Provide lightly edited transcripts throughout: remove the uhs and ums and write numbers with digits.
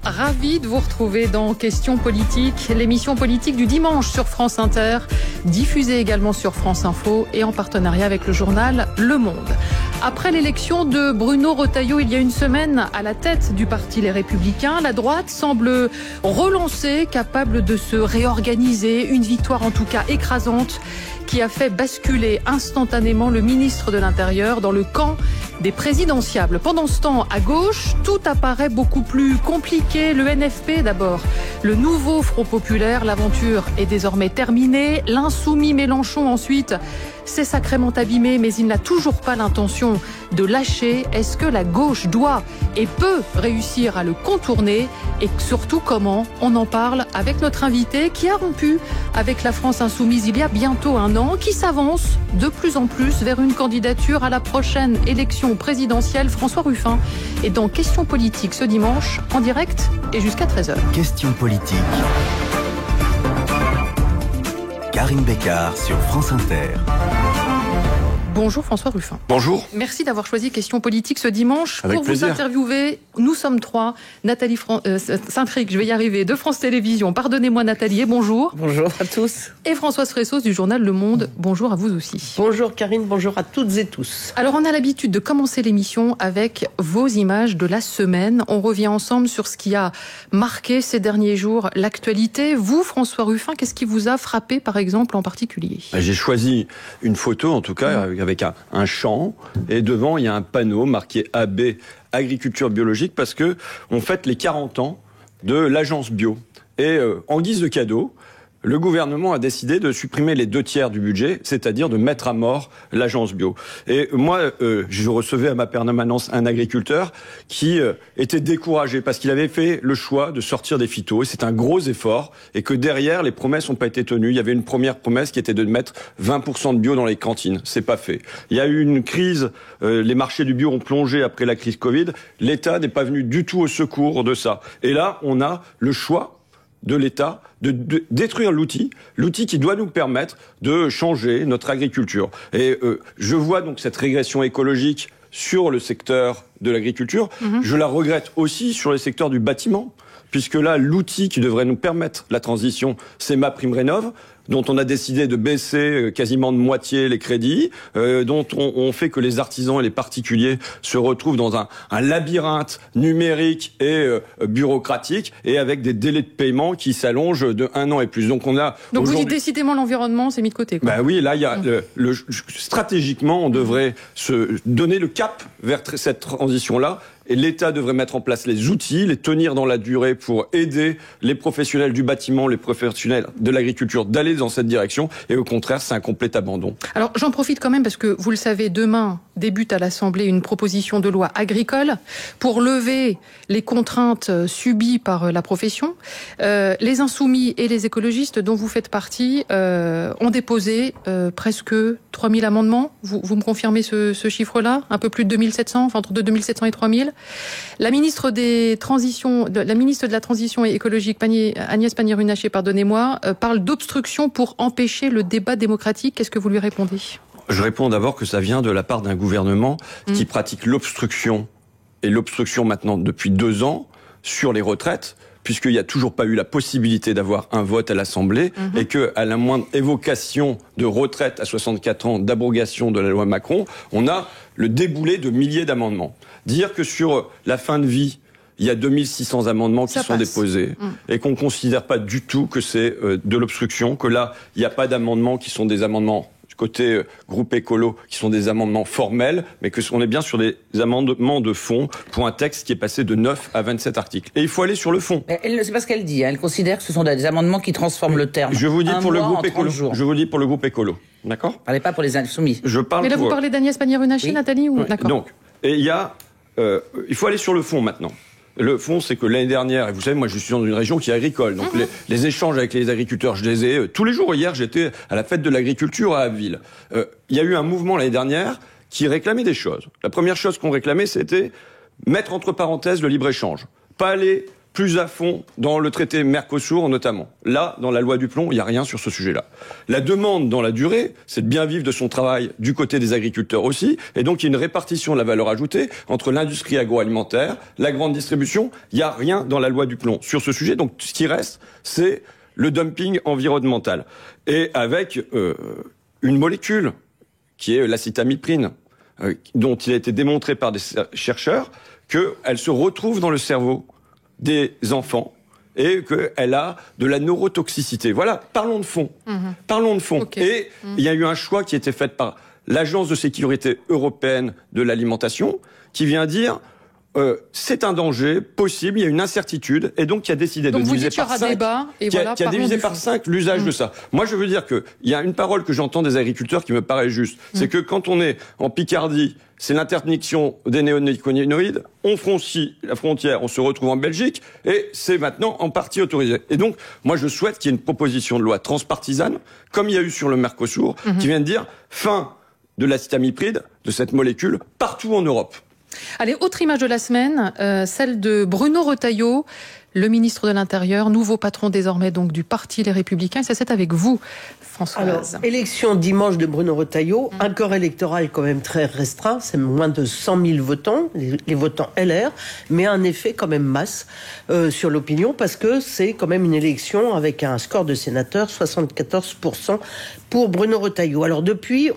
Ravi de vous retrouver dans Questions politiques, l'émission politique du dimanche sur France Inter, diffusée également sur France Info et en partenariat avec le journal Le Monde. Après l'élection de Bruno Retailleau il y a une semaine à la tête du parti Les Républicains, la droite semble relancée, capable de se réorganiser, une victoire en tout cas écrasante qui a fait basculer instantanément le ministre de l'Intérieur dans le camp des présidentiables. Pendant ce temps, à gauche, tout apparaît beaucoup plus compliqué. Le NFP d'abord, le nouveau Front Populaire, l'aventure est désormais terminée. L'insoumis Mélenchon ensuite s'est sacrément abîmé, mais il n'a toujours pas l'intention de lâcher. Est-ce que la gauche doit et peut réussir à le contourner? Et surtout comment? On en parle avec notre invité qui a rompu avec la France Insoumise il y a bientôt un an, qui s'avance de plus en plus vers une candidature à la prochaine élection présidentielle, François Ruffin. Et dans Questions politiques ce dimanche, en direct et jusqu'à 13h. Questions politiques. Karine Bécard sur France Inter. Bonjour François Ruffin. Bonjour. Merci d'avoir choisi Questions politiques ce dimanche. Avec pour plaisir. vous interviewer. Nous sommes trois. Nathalie Saint-Tric, je vais y arriver, de France Télévisions. Pardonnez-moi Nathalie, et bonjour. Bonjour à tous. Et Françoise Fressos du journal Le Monde. Bonjour à vous aussi. Bonjour Karine, bonjour à toutes et tous. Alors on a l'habitude de commencer l'émission avec vos images de la semaine. On revient ensemble sur ce qui a marqué ces derniers jours l'actualité. Vous, François Ruffin, qu'est-ce qui vous a frappé par exemple en particulier? J'ai choisi une photo en tout cas avec un champ et devant il y a un panneau marqué AB Agriculture biologique parce que on fête les 40 ans de l'agence bio. Et en guise de cadeau, le gouvernement a décidé de supprimer les 2/3 du budget, c'est-à-dire de mettre à mort l'agence bio. Et moi, je recevais à ma permanence un agriculteur qui était découragé parce qu'il avait fait le choix de sortir des phytos. Et c'est un gros effort et que derrière, les promesses n'ont pas été tenues. Il y avait une première promesse qui était de mettre 20% de bio dans les cantines. C'est pas fait. Il y a eu une crise, les marchés du bio ont plongé après la crise Covid. L'État n'est pas venu du tout au secours de ça. Et là, on a le choix de l'État de détruire l'outil qui doit nous permettre de changer notre agriculture. Et je vois donc cette régression écologique sur le secteur de l'agriculture. Je la regrette aussi sur le secteur du bâtiment, puisque là, l'outil qui devrait nous permettre la transition, c'est MaPrimeRénov', dont on a décidé de baisser quasiment de moitié les crédits, dont on fait que les artisans et les particuliers se retrouvent dans un labyrinthe numérique et bureaucratique, et avec des délais de paiement qui s'allongent de 1 an et plus. Donc on a. Donc vous dites décidément l'environnement, c'est mis de côté, quoi. Bah oui, là il y a stratégiquement, on devrait se donner le cap vers cette transition-là. Et l'État devrait mettre en place les outils, les tenir dans la durée pour aider les professionnels du bâtiment, les professionnels de l'agriculture d'aller dans cette direction. Et au contraire, c'est un complet abandon. Alors j'en profite quand même parce que vous le savez, demain débute à l'Assemblée une proposition de loi agricole pour lever les contraintes subies par la profession. Les Insoumis et les écologistes dont vous faites partie ont déposé presque 3000 amendements. Vous me confirmez ce chiffre-là? Un peu plus de 2700, enfin entre 2700 et 3000. La ministre de la Transition écologique, Agnès Pannier-Runacher, pardonnez-moi, parle d'obstruction pour empêcher le débat démocratique. Qu'est-ce que vous lui répondez? Je réponds d'abord que ça vient de la part d'un gouvernement qui pratique l'obstruction, et l'obstruction maintenant depuis 2 ans, sur les retraites, puisqu'il n'y a toujours pas eu la possibilité d'avoir un vote à l'Assemblée, et que à la moindre évocation de retraite à 64 ans, d'abrogation de la loi Macron, on a le déboulé de milliers d'amendements. Dire que sur la fin de vie, il y a 2600 amendements qui sont déposés et qu'on ne considère pas du tout que c'est de l'obstruction, que là, il n'y a pas d'amendements qui sont des amendements côté groupe écolo, qui sont des amendements formels, mais que on est bien sur des amendements de fond pour un texte qui est passé de 9 à 27 articles. Et il faut aller sur le fond. C'est pas ce qu'elle dit. Elle considère que ce sont des amendements qui transforment le terme. Je vous dis pour le groupe écolo. Je vous dis pour le groupe écolo. D'accord ? Parlez pas pour les insoumis. Mais là, vous parlez d'Agnès Pannier-Runacher, Nathalie, ou... D'accord. Donc, et il faut aller sur le fond maintenant. Le fond, c'est que l'année dernière, et vous savez, moi je suis dans une région qui est agricole, donc les échanges avec les agriculteurs, je les ai tous les jours. Hier, j'étais à la fête de l'agriculture à Abbeville. Il y a eu un mouvement l'année dernière qui réclamait des choses. La première chose qu'on réclamait, c'était mettre entre parenthèses le libre-échange. Pas aller plus à fond dans le traité Mercosur notamment. Là, dans la loi du plomb, il n'y a rien sur ce sujet-là. La demande dans la durée, c'est de bien vivre de son travail du côté des agriculteurs aussi, et donc il y a une répartition de la valeur ajoutée entre l'industrie agroalimentaire, la grande distribution. Il n'y a rien dans la loi du plomb sur ce sujet, donc ce qui reste, c'est le dumping environnemental. Et avec une molécule qui est l'acétamiprine, dont il a été démontré par des chercheurs qu'elle se retrouve dans le cerveau des enfants et qu'elle a de la neurotoxicité. Voilà, parlons de fond. Parlons de fond. Okay. Et il y a eu un choix qui a été fait par l'Agence de sécurité européenne de l'alimentation qui vient dire c'est un danger possible, il y a une incertitude, et donc qui a décidé de diviser par 5. Qui a divisé par 5 l'usage de ça. Moi, je veux dire qu'il y a une parole que j'entends des agriculteurs qui me paraît juste. C'est que quand on est en Picardie, c'est l'interdiction des néonicotinoïdes, on franchit la frontière, on se retrouve en Belgique, et c'est maintenant en partie autorisé. Et donc, moi, je souhaite qu'il y ait une proposition de loi transpartisane, comme il y a eu sur le Mercosur, qui vient de dire fin de l'acétamipride, de cette molécule, partout en Europe. Allez, autre image de la semaine, celle de Bruno Retailleau, le ministre de l'Intérieur, nouveau patron désormais donc du Parti Les Républicains. C'est avec vous, Françoise. Alors, élection dimanche de Bruno Retailleau, un corps électoral quand même très restreint, c'est moins de 100 000 votants, les votants LR, mais un effet quand même masse sur l'opinion, parce que c'est quand même une élection avec un score de sénateurs, 74% pour Bruno Retailleau. Alors depuis...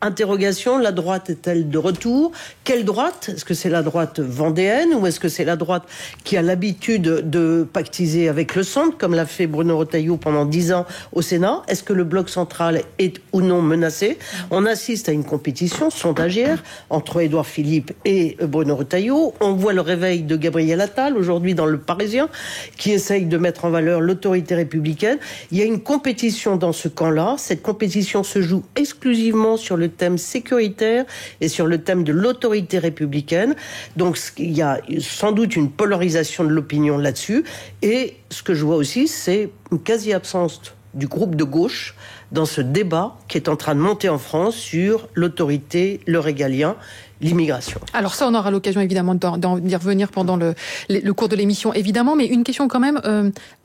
Interrogation, la droite est-elle de retour? Quelle droite? Est-ce que c'est la droite vendéenne ou est-ce que c'est la droite qui a l'habitude de pactiser avec le centre, comme l'a fait Bruno Retailleau pendant 10 ans au Sénat? Est-ce que le bloc central est ou non menacé? On assiste à une compétition sondagière entre Édouard Philippe et Bruno Retailleau. On voit le réveil de Gabriel Attal aujourd'hui dans Le Parisien, qui essaye de mettre en valeur l'autorité républicaine. Il y a une compétition dans ce camp-là. Cette compétition se joue exclusivement sur le thème sécuritaire et sur le thème de l'autorité républicaine. Donc il y a sans doute une polarisation de l'opinion là-dessus. Et ce que je vois aussi, c'est une quasi-absence du groupe de gauche dans ce débat qui est en train de monter en France sur l'autorité, le régalien, l'immigration. Alors ça, on aura l'occasion évidemment d'y revenir pendant le cours de l'émission, évidemment, mais une question quand même,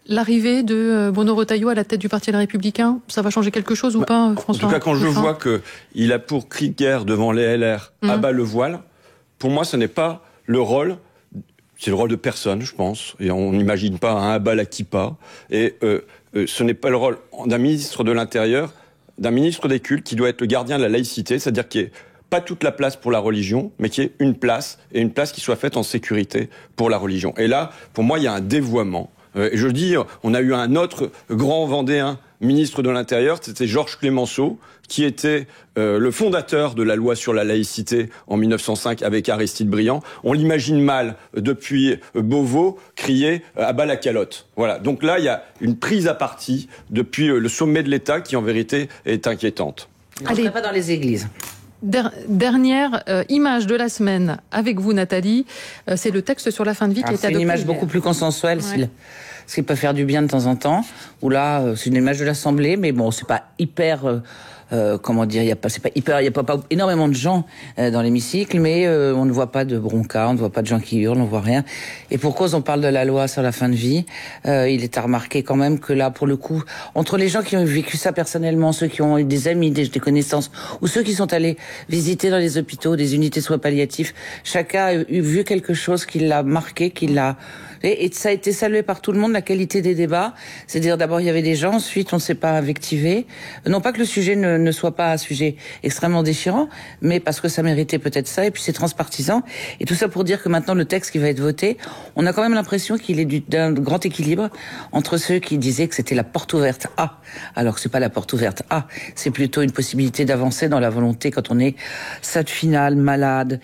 l'arrivée de Bruno Retailleau à la tête du Parti Les Républicains, ça va changer quelque chose ou pas, François? En tout cas, quand je vois qu'il a pour cri de guerre devant les LR, abat le voile, pour moi, ce n'est pas le rôle... C'est le rôle de personne, je pense, et on n'imagine pas un abat la kippa, et ce n'est pas le rôle d'un ministre de l'Intérieur, d'un ministre des cultes qui doit être le gardien de la laïcité, c'est-à-dire qu'il n'y ait pas toute la place pour la religion, mais qu'il y ait une place, et une place qui soit faite en sécurité pour la religion. Et là, pour moi, il y a un dévoiement. Et je dis, on a eu un autre grand Vendéen, ministre de l'Intérieur, c'était Georges Clemenceau, qui était le fondateur de la loi sur la laïcité en 1905 avec Aristide Briand. On l'imagine mal, depuis Beauvau, crier « à bas la calotte ». Voilà. Donc là, il y a une prise à partie depuis le sommet de l'État qui, en vérité, est inquiétante. Allez, pas dans les églises. Dernière image de la semaine avec vous, Nathalie, c'est le texte sur la fin de vie qui est adopté. C'est une image beaucoup plus consensuelle, ouais. Ce qui peut faire du bien de temps en temps. Ou là, c'est une image de l'Assemblée, mais bon, c'est pas hyper... comment dire, il y a pas énormément de gens dans l'hémicycle, mais on ne voit pas de bronca, on ne voit pas de gens qui hurlent, on ne voit rien. Et pour cause, on parle de la loi sur la fin de vie. Il est à remarquer quand même que là, pour le coup, entre les gens qui ont vécu ça personnellement, ceux qui ont eu des amis, des connaissances, ou ceux qui sont allés visiter dans les hôpitaux des unités de soins palliatifs, chacun a vu quelque chose qui l'a marqué, qui l'a... Et ça a été salué par tout le monde, la qualité des débats. C'est-à-dire, d'abord, il y avait des gens, ensuite, on ne s'est pas invectivé. Non pas que le sujet ne soit pas un sujet extrêmement déchirant, mais parce que ça méritait peut-être ça, et puis c'est transpartisan. Et tout ça pour dire que maintenant, le texte qui va être voté, on a quand même l'impression qu'il est d'un grand équilibre entre ceux qui disaient que c'était la porte ouverte A, alors que c'est pas la porte ouverte A, c'est plutôt une possibilité d'avancer dans la volonté quand on est stade final, malade,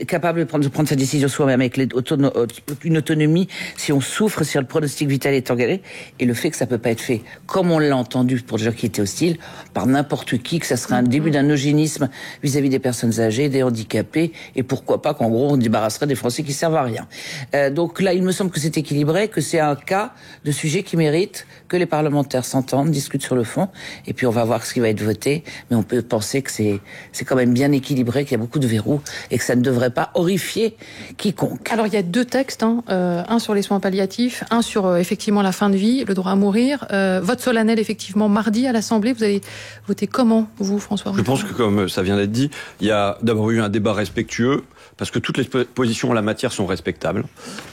capable de prendre sa décision soi-même avec une autonomie, si on souffre, si le pronostic vital est engagé, et le fait que ça peut pas être fait, comme on l'a entendu pour des gens qui étaient hostiles, par n'importe qui, que ça serait un début d'un eugénisme vis-à-vis des personnes âgées, des handicapés, et pourquoi pas qu'en gros on débarrasserait des Français qui servent à rien. Donc là, il me semble que c'est équilibré, que c'est un cas de sujet qui mérite que les parlementaires s'entendent, discutent sur le fond, et puis on va voir ce qui va être voté, mais on peut penser que c'est quand même bien équilibré, qu'il y a beaucoup de verrous, et que ça ne devrait pas horrifier quiconque. Alors il y a deux textes, un sur les soins palliatifs, un sur effectivement la fin de vie, le droit à mourir. Vote solennel effectivement mardi à l'Assemblée. Vous allez voter comment, vous, François Ruffin ? Je pense que, comme ça vient d'être dit, il y a d'abord eu un débat respectueux, parce que toutes les positions en la matière sont respectables,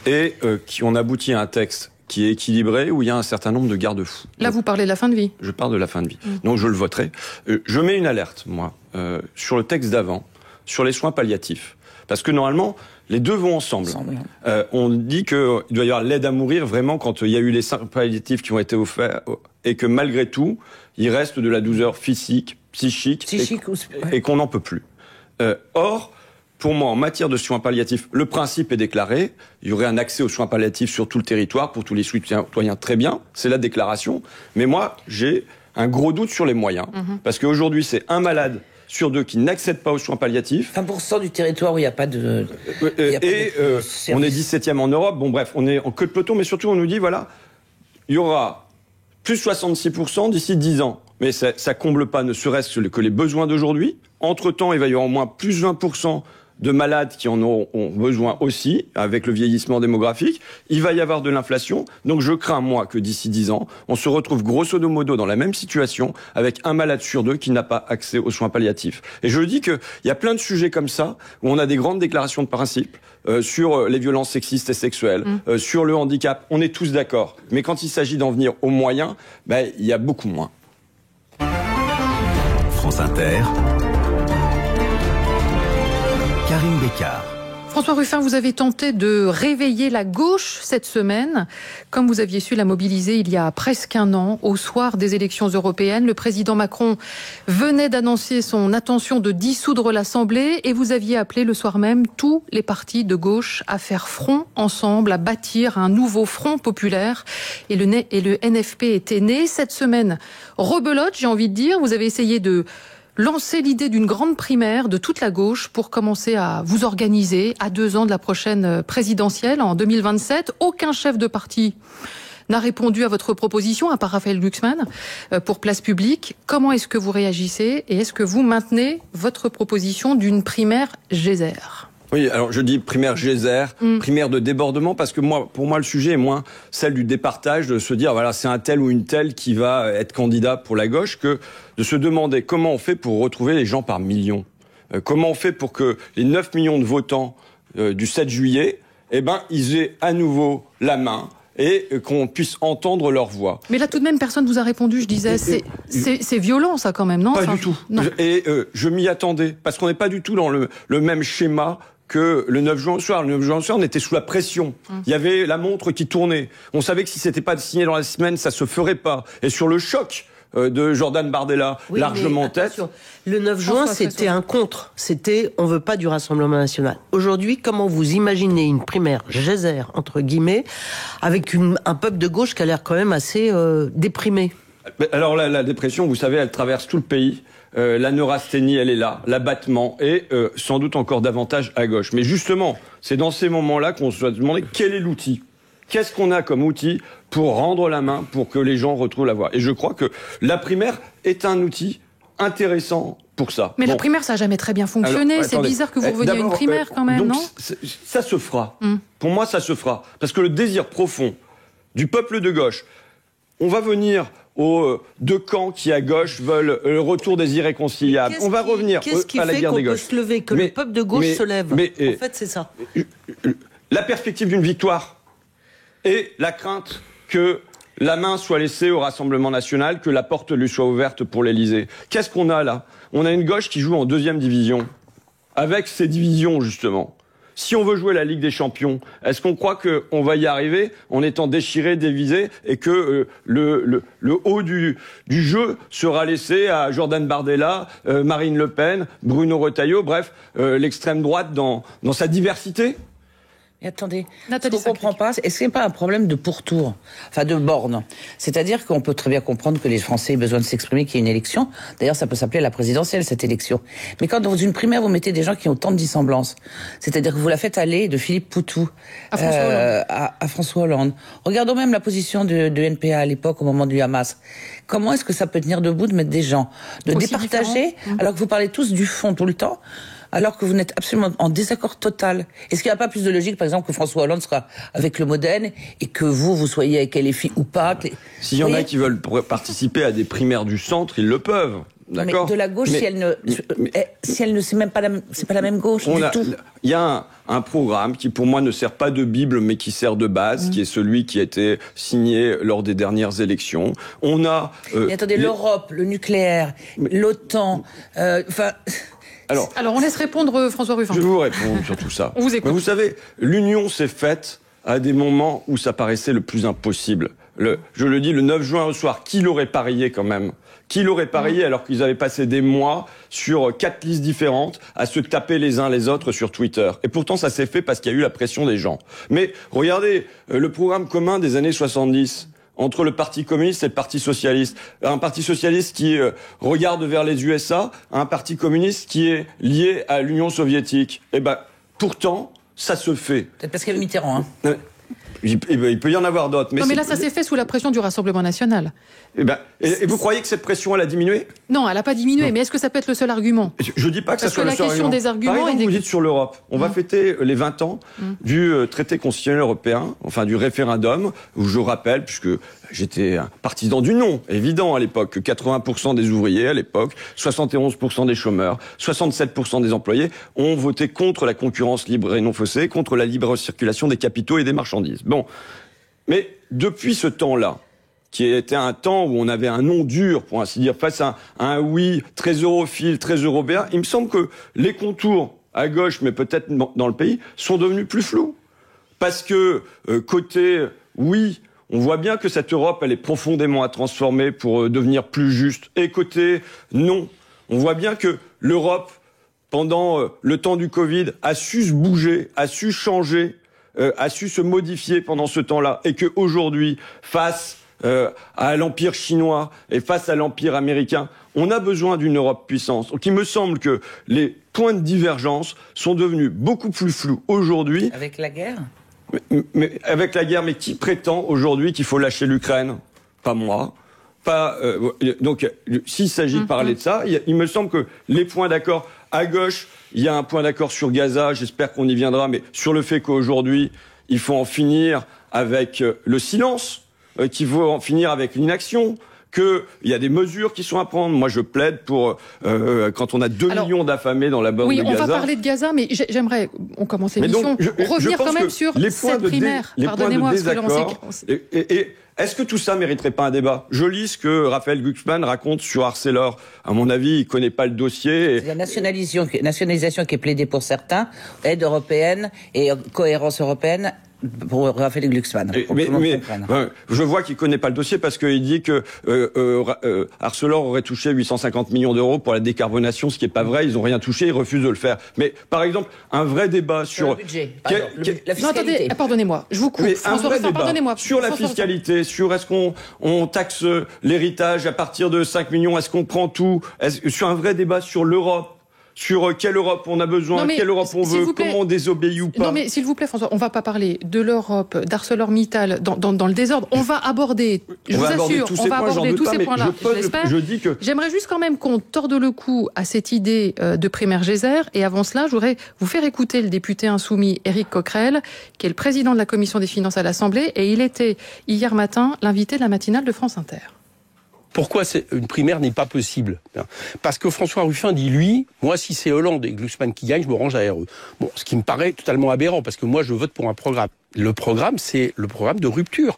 et on aboutit à un texte qui est équilibré, où il y a un certain nombre de garde-fous. Là, vous parlez de la fin de vie. Je parle de la fin de vie. Donc je le voterai. Je mets une alerte, moi, sur le texte d'avant, sur les soins palliatifs. Parce que normalement, les deux vont ensemble. On dit qu'il doit y avoir l'aide à mourir vraiment quand il y a eu les soins palliatifs qui ont été offerts, et que malgré tout, il reste de la douleur physique, psychique et qu'on n'en peut plus. Or, pour moi, en matière de soins palliatifs, le principe est déclaré. Il y aurait un accès aux soins palliatifs sur tout le territoire pour tous les citoyens. Très bien, c'est la déclaration. Mais moi, j'ai un gros doute sur les moyens. Parce qu'aujourd'hui, c'est un malade sur 2 qui n'accède pas aux soins palliatifs. 20% du territoire où il n'y a pas de... on est 17e en Europe. Bon, bref, on est en queue de peloton. Mais surtout, on nous dit, voilà, il y aura plus 66% d'ici 10 ans. Mais ça comble pas ne serait-ce que les besoins d'aujourd'hui. Entre-temps, il va y avoir au moins plus 20% de malades qui en ont besoin aussi, avec le vieillissement démographique. Il va y avoir de l'inflation. Donc je crains, moi, que d'ici 10 ans, on se retrouve grosso modo dans la même situation, avec un malade sur 2 qui n'a pas accès aux soins palliatifs. Et je dis qu'il y a plein de sujets comme ça, où on a des grandes déclarations de principe, sur les violences sexistes et sexuelles, sur le handicap. On est tous d'accord. Mais quand il s'agit d'en venir aux moyens, il y a beaucoup moins. France Inter, Karine Bécard. François Ruffin, vous avez tenté de réveiller la gauche cette semaine. Comme vous aviez su la mobiliser il y a presque un an, au soir des élections européennes, le président Macron venait d'annoncer son intention de dissoudre l'Assemblée et vous aviez appelé le soir même tous les partis de gauche à faire front ensemble, à bâtir un nouveau front populaire. Et le NFP était né. Cette semaine, rebelote, j'ai envie de dire. Vous avez essayé de lancer l'idée d'une grande primaire de toute la gauche pour commencer à vous organiser à 2 ans de la prochaine présidentielle en 2027. Aucun chef de parti n'a répondu à votre proposition, à part Raphaël Glucksmann, pour Place Publique. Comment est-ce que vous réagissez et est-ce que vous maintenez votre proposition d'une primaire Geyser ? Oui, alors je dis primaire Geyser, primaire de débordement, parce que pour moi, le sujet est moins celle du départage, de se dire, voilà, c'est un tel ou une telle qui va être candidat pour la gauche, que de se demander comment on fait pour retrouver les gens par millions. Comment on fait pour que les 9 millions de votants du 7 juillet, ils aient à nouveau la main et qu'on puisse entendre leur voix. Mais là, tout de même, personne vous a répondu, je disais. C'est violent, ça, quand même, non ? Pas du tout. Non. Et je m'y attendais, parce qu'on n'est pas du tout dans le même schéma que le 9 juin au soir. Le 9 juin au soir, on était sous la pression. Il y avait la montre qui tournait. On savait que si c'était pas signé dans la semaine, ça se ferait pas. Et sur le choc de Jordan Bardella, largement en tête. Le 9 juin, c'était un contre. C'était, on veut pas du Rassemblement National. Aujourd'hui, comment vous imaginez une primaire Geyser, entre guillemets, avec un peuple de gauche qui a l'air quand même assez déprimé? Alors la dépression, vous savez, elle traverse tout le pays. La neurasthénie, elle est là, l'abattement, et sans doute encore davantage à gauche. Mais justement, c'est dans ces moments-là qu'on se doit demander quel est l'outil. Qu'est-ce qu'on a comme outil pour rendre la main, pour que les gens retrouvent la voie? Et je crois que la primaire est un outil intéressant pour ça. Mais la primaire, ça n'a jamais très bien fonctionné. C'est bizarre que vous reveniez à une primaire quand même, non? Ça se fera. Pour moi, ça se fera. Parce que le désir profond du peuple de gauche, on va venir aux 2 camps qui, à gauche, veulent le retour des irréconciliables. On va revenir à la guerre des gauches. Qu'est-ce qui fait qu'on peut se lever, que le peuple de gauche se lève? En fait, c'est ça. La perspective d'une victoire et la crainte que la main soit laissée au Rassemblement national, que la porte lui soit ouverte pour l'Élysée. Qu'est-ce qu'on a là? On a une gauche qui joue en 2e division, avec ses divisions, justement. Si on veut jouer la Ligue des Champions, est-ce qu'on croit qu'on va y arriver en étant déchiré, dévisé, et que le haut du jeu sera laissé à Jordan Bardella, Marine Le Pen, Bruno Retailleau, bref, l'extrême droite dans sa diversité? Mais attendez, ce qu'on ne comprend pas, est-ce que ce n'est pas un problème de pourtour, enfin de borne? C'est-à-dire qu'on peut très bien comprendre que les Français aient besoin de s'exprimer, qu'il y ait une élection. D'ailleurs, ça peut s'appeler la présidentielle, cette élection. Mais quand dans une primaire, vous mettez des gens qui ont tant de dissemblances, c'est-à-dire que vous la faites aller de Philippe Poutou à François Hollande. Regardons même la position de NPA à l'époque, au moment du Hamas. Comment est-ce que ça peut tenir debout de mettre des gens, de départager, alors que vous parlez tous du fond tout le temps? alors que vous n'êtes absolument en désaccord total. Est-ce qu'il n'y a pas plus de logique, par exemple, que François Hollande sera avec le Modem et que vous soyez avec LFI ou pas? S'il y en a qui veulent participer à des primaires du centre, ils le peuvent. D'accord. Mais de la gauche, si elle ne c'est même pas c'est pas la même gauche du tout. Il y a un programme qui, pour moi, ne sert pas de Bible, mais qui sert de base, qui est celui qui a été signé lors des dernières élections. On a. Mais attendez, l'Europe, le nucléaire, l'OTAN, Alors, on laisse répondre François Ruffin. Je vais vous répondre sur tout ça. On vous écoute. Mais vous savez, l'union s'est faite à des moments où ça paraissait le plus impossible. Je le dis, le 9 juin au soir, qui l'aurait parié quand même ? Qui l'aurait parié alors qu'ils avaient passé des mois sur 4 listes différentes à se taper les uns les autres sur Twitter. Et pourtant, ça s'est fait parce qu'il y a eu la pression des gens. Mais regardez, le programme commun des années 70 entre le Parti communiste et le Parti socialiste. Un Parti socialiste qui regarde vers les USA, un Parti communiste qui est lié à l'Union soviétique. Et pourtant, ça se fait. Peut-être parce qu'il y avait Mitterrand, hein. Il peut y en avoir d'autres. Mais là, ça s'est fait sous la pression du Rassemblement national. Et vous croyez que cette pression, elle a diminué ? Non, elle n'a pas diminué, mais est-ce que ça peut être le seul argument ? Je ne dis pas que ça soit le seul argument. Parce que la question des arguments... Par exemple, vous dites sur l'Europe, on va fêter les 20 ans du traité constitutionnel européen, enfin du référendum, où je rappelle, puisque j'étais un partisan du non, évident à l'époque, que 80% des ouvriers à l'époque, 71% des chômeurs, 67% des employés ont voté contre la concurrence libre et non faussée, contre la libre circulation des capitaux et des marchandises. Bon, mais depuis ce temps-là, qui était un temps où on avait un non dur, pour ainsi dire, face à un oui très europhile, très européen, il me semble que les contours à gauche, mais peut-être dans le pays, sont devenus plus flous. Parce que côté oui, on voit bien que cette Europe, elle est profondément à transformer pour devenir plus juste. Et côté non, on voit bien que l'Europe, pendant le temps du Covid, a su se bouger, a su changer, a su se modifier pendant ce temps-là. Et qu'aujourd'hui, face à l'empire chinois et face à l'empire américain, on a besoin d'une Europe puissante. Donc il me semble que les points de divergence sont devenus beaucoup plus flous aujourd'hui. Avec la guerre ? Mais avec la guerre, mais qui prétend aujourd'hui qu'il faut lâcher l'Ukraine ? Pas moi. Donc s'il s'agit de parler de ça, il me semble que les points d'accord à gauche, il y a un point d'accord sur Gaza, j'espère qu'on y viendra, mais sur le fait qu'aujourd'hui, il faut en finir avec le silence, qu'il faut en finir avec l'inaction, qu'il y a des mesures qui sont à prendre. Moi, je plaide pour, quand on a 2 millions d'affamés dans la bande de Gaza... Oui, on va parler de Gaza, mais j'aimerais, on commence l'émission, revenir quand même sur cette primaire. Pardonnez-moi, parce que là, on sait... Et est-ce que tout ça mériterait pas un débat ? Je lis ce que Raphaël Glucksmann raconte sur Arcelor. À mon avis, il connaît pas le dossier. La nationalisation qui est plaidée pour certains, aide européenne et cohérence européenne, pour Raphaël Glucksmann. Je vois qu'il connaît pas le dossier parce qu'il dit que Arcelor aurait touché 850 millions d'euros pour la décarbonation, ce qui est pas vrai. Ils ont rien touché, ils refusent de le faire. Mais par exemple, un vrai débat sur le budget, la fiscalité. Non, attendez, pardonnez-moi, je vous coupe. François Ruffin, pardonnez-moi. Sur la fiscalité, sur est-ce qu'on taxe l'héritage à partir de 5 millions, est-ce qu'on prend tout, sur un vrai débat sur l'Europe. Sur quelle Europe on a besoin, quelle Europe on veut, comment on désobéit ou pas. Non mais s'il vous plaît François, on va pas parler de l'Europe, d'ArcelorMittal dans le désordre. On va aborder, je vous assure, on va aborder tous ces points-là, je l'espère. J'aimerais juste quand même qu'on torde le cou à cette idée de primaire Geyser. Et avant cela, je voudrais vous faire écouter le député insoumis Éric Coquerel, qui est le président de la Commission des finances à l'Assemblée. Et il était, hier matin, l'invité de la matinale de France Inter. Pourquoi une primaire n'est pas possible ? Parce que François Ruffin dit, lui, moi, si c'est Hollande et Glucksmann qui gagnent, je me range à RE. Bon, ce qui me paraît totalement aberrant, parce que moi, je vote pour un programme. Le programme, c'est le programme de rupture.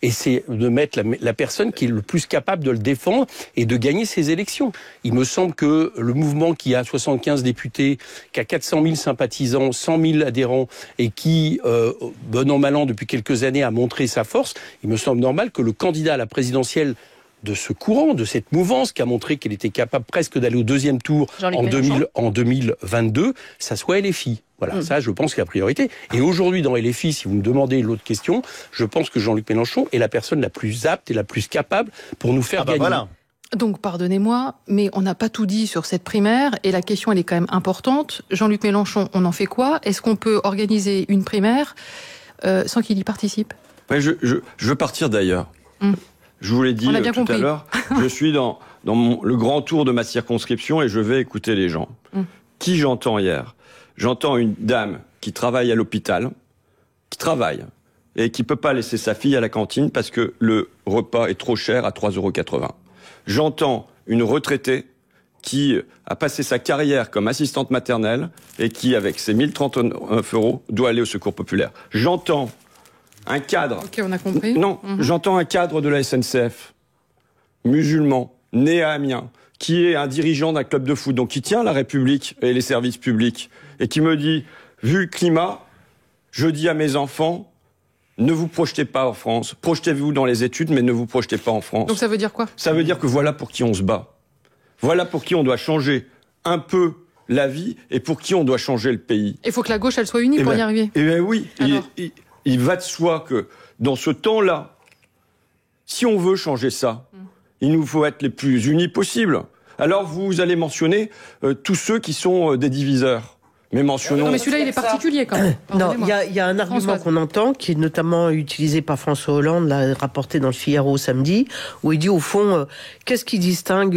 Et c'est de mettre la personne qui est le plus capable de le défendre et de gagner ces élections. Il me semble que le mouvement qui a 75 députés, qui a 400 000 sympathisants, 100 000 adhérents, et qui, bon an mal an, depuis quelques années, a montré sa force, il me semble normal que le candidat à la présidentielle de ce courant, de cette mouvance qui a montré qu'elle était capable presque d'aller au deuxième tour en 2022, ça soit LFI. Voilà, ça je pense que c'est la priorité. Et aujourd'hui dans LFI, si vous me demandez l'autre question, je pense que Jean-Luc Mélenchon est la personne la plus apte et la plus capable pour nous faire gagner. Voilà. Donc, pardonnez-moi, mais on n'a pas tout dit sur cette primaire, et la question, elle est quand même importante. Jean-Luc Mélenchon, on en fait quoi ? Est-ce qu'on peut organiser une primaire sans qu'il y participe ? Je veux partir d'ailleurs. Je vous l'ai dit tout à l'heure, je suis dans le grand tour de ma circonscription et je vais écouter les gens. Qui j'entends hier? J'entends une dame qui travaille à l'hôpital, et qui peut pas laisser sa fille à la cantine parce que le repas est trop cher à 3,80 €. J'entends une retraitée qui a passé sa carrière comme assistante maternelle et qui, avec ses 1039 €, doit aller au secours populaire. J'entends un cadre. Ok, on a compris. Non, j'entends un cadre de la SNCF, musulman, né à Amiens, qui est un dirigeant d'un club de foot, donc qui tient la République et les services publics, et qui me dit, vu le climat, je dis à mes enfants, ne vous projetez pas en France, projetez-vous dans les études, mais ne vous projetez pas en France. Donc ça veut dire quoi? Ça veut dire que voilà pour qui on se bat. Voilà pour qui on doit changer un peu la vie et pour qui on doit changer le pays. Il faut que la gauche, elle soit unie pour y arriver. Eh bien oui, Alors il va de soi que dans ce temps-là, si on veut changer ça, il nous faut être les plus unis possibles. Alors vous allez mentionner tous ceux qui sont des diviseurs. Mais mentionnons... Non, mais celui-là, il est particulier quand même. Non, il y a un argument qu'on entend, qui est notamment utilisé par François Hollande, l'a rapporté dans le Figaro samedi, où il dit au fond, qu'est-ce qui distingue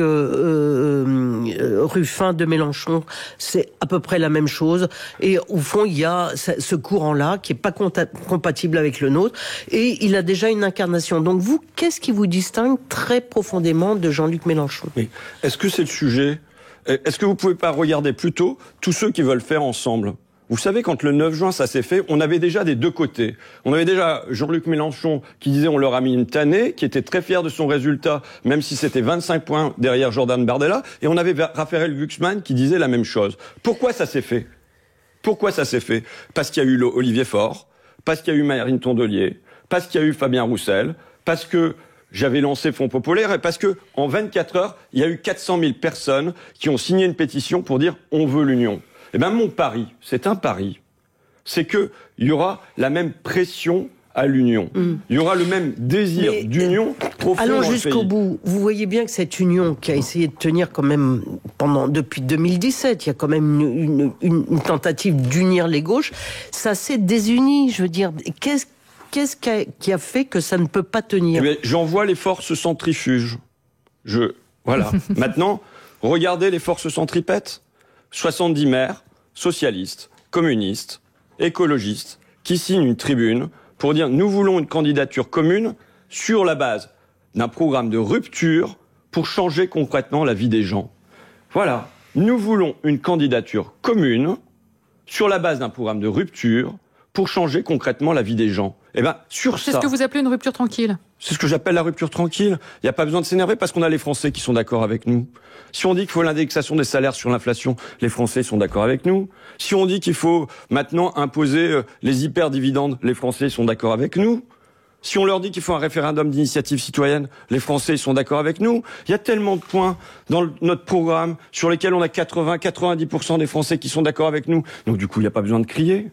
Ruffin de Mélenchon? C'est à peu près la même chose. Et au fond, il y a ce courant-là qui est pas compatible avec le nôtre. Et il a déjà une incarnation. Donc vous, qu'est-ce qui vous distingue très profondément de Jean-Luc Mélenchon? Oui. Est-ce que c'est le sujet? Est-ce que vous pouvez pas regarder plutôt tous ceux qui veulent faire ensemble? Vous savez, quand le 9 juin ça s'est fait, on avait déjà des deux côtés. On avait déjà Jean-Luc Mélenchon qui disait on leur a mis une tannée, qui était très fier de son résultat, même si c'était 25 points derrière Jordan Bardella, et on avait Raphaël Glucksmann qui disait la même chose. Pourquoi ça s'est fait? Pourquoi ça s'est fait? Parce qu'il y a eu Olivier Faure, parce qu'il y a eu Marine Tondelier, parce qu'il y a eu Fabien Roussel, parce que j'avais lancé Fonds Populaire et parce que, en 24 heures, il y a eu 400 000 personnes qui ont signé une pétition pour dire on veut l'union. Eh ben, mon pari, c'est un pari, c'est que il y aura la même pression à l'union. Il y aura le même désir d'union profond. Allons jusqu'au bout. Vous voyez bien que cette union qui a essayé de tenir quand même depuis 2017, il y a quand même une tentative d'unir les gauches, ça s'est désuni, je veux dire. Qu'est-ce qui a fait que ça ne peut pas tenir? Eh bien, j'envoie les forces centrifuges. Voilà. Maintenant, regardez les forces centripètes. 70 maires, socialistes, communistes, écologistes, qui signent une tribune pour dire nous voulons une candidature commune sur la base d'un programme de rupture pour changer concrètement la vie des gens. Voilà. Nous voulons une candidature commune sur la base d'un programme de rupture pour changer concrètement la vie des gens. Eh ben, sur ça... C'est ce que vous appelez une rupture tranquille? C'est ce que j'appelle la rupture tranquille. Il n'y a pas besoin de s'énerver parce qu'on a les Français qui sont d'accord avec nous. Si on dit qu'il faut l'indexation des salaires sur l'inflation, les Français sont d'accord avec nous. Si on dit qu'il faut maintenant imposer les hyper-dividendes, les Français sont d'accord avec nous. Si on leur dit qu'il faut un référendum d'initiative citoyenne, les Français sont d'accord avec nous. Il y a tellement de points dans notre programme sur lesquels on a 80-90% des Français qui sont d'accord avec nous. Donc du coup, il n'y a pas besoin de crier.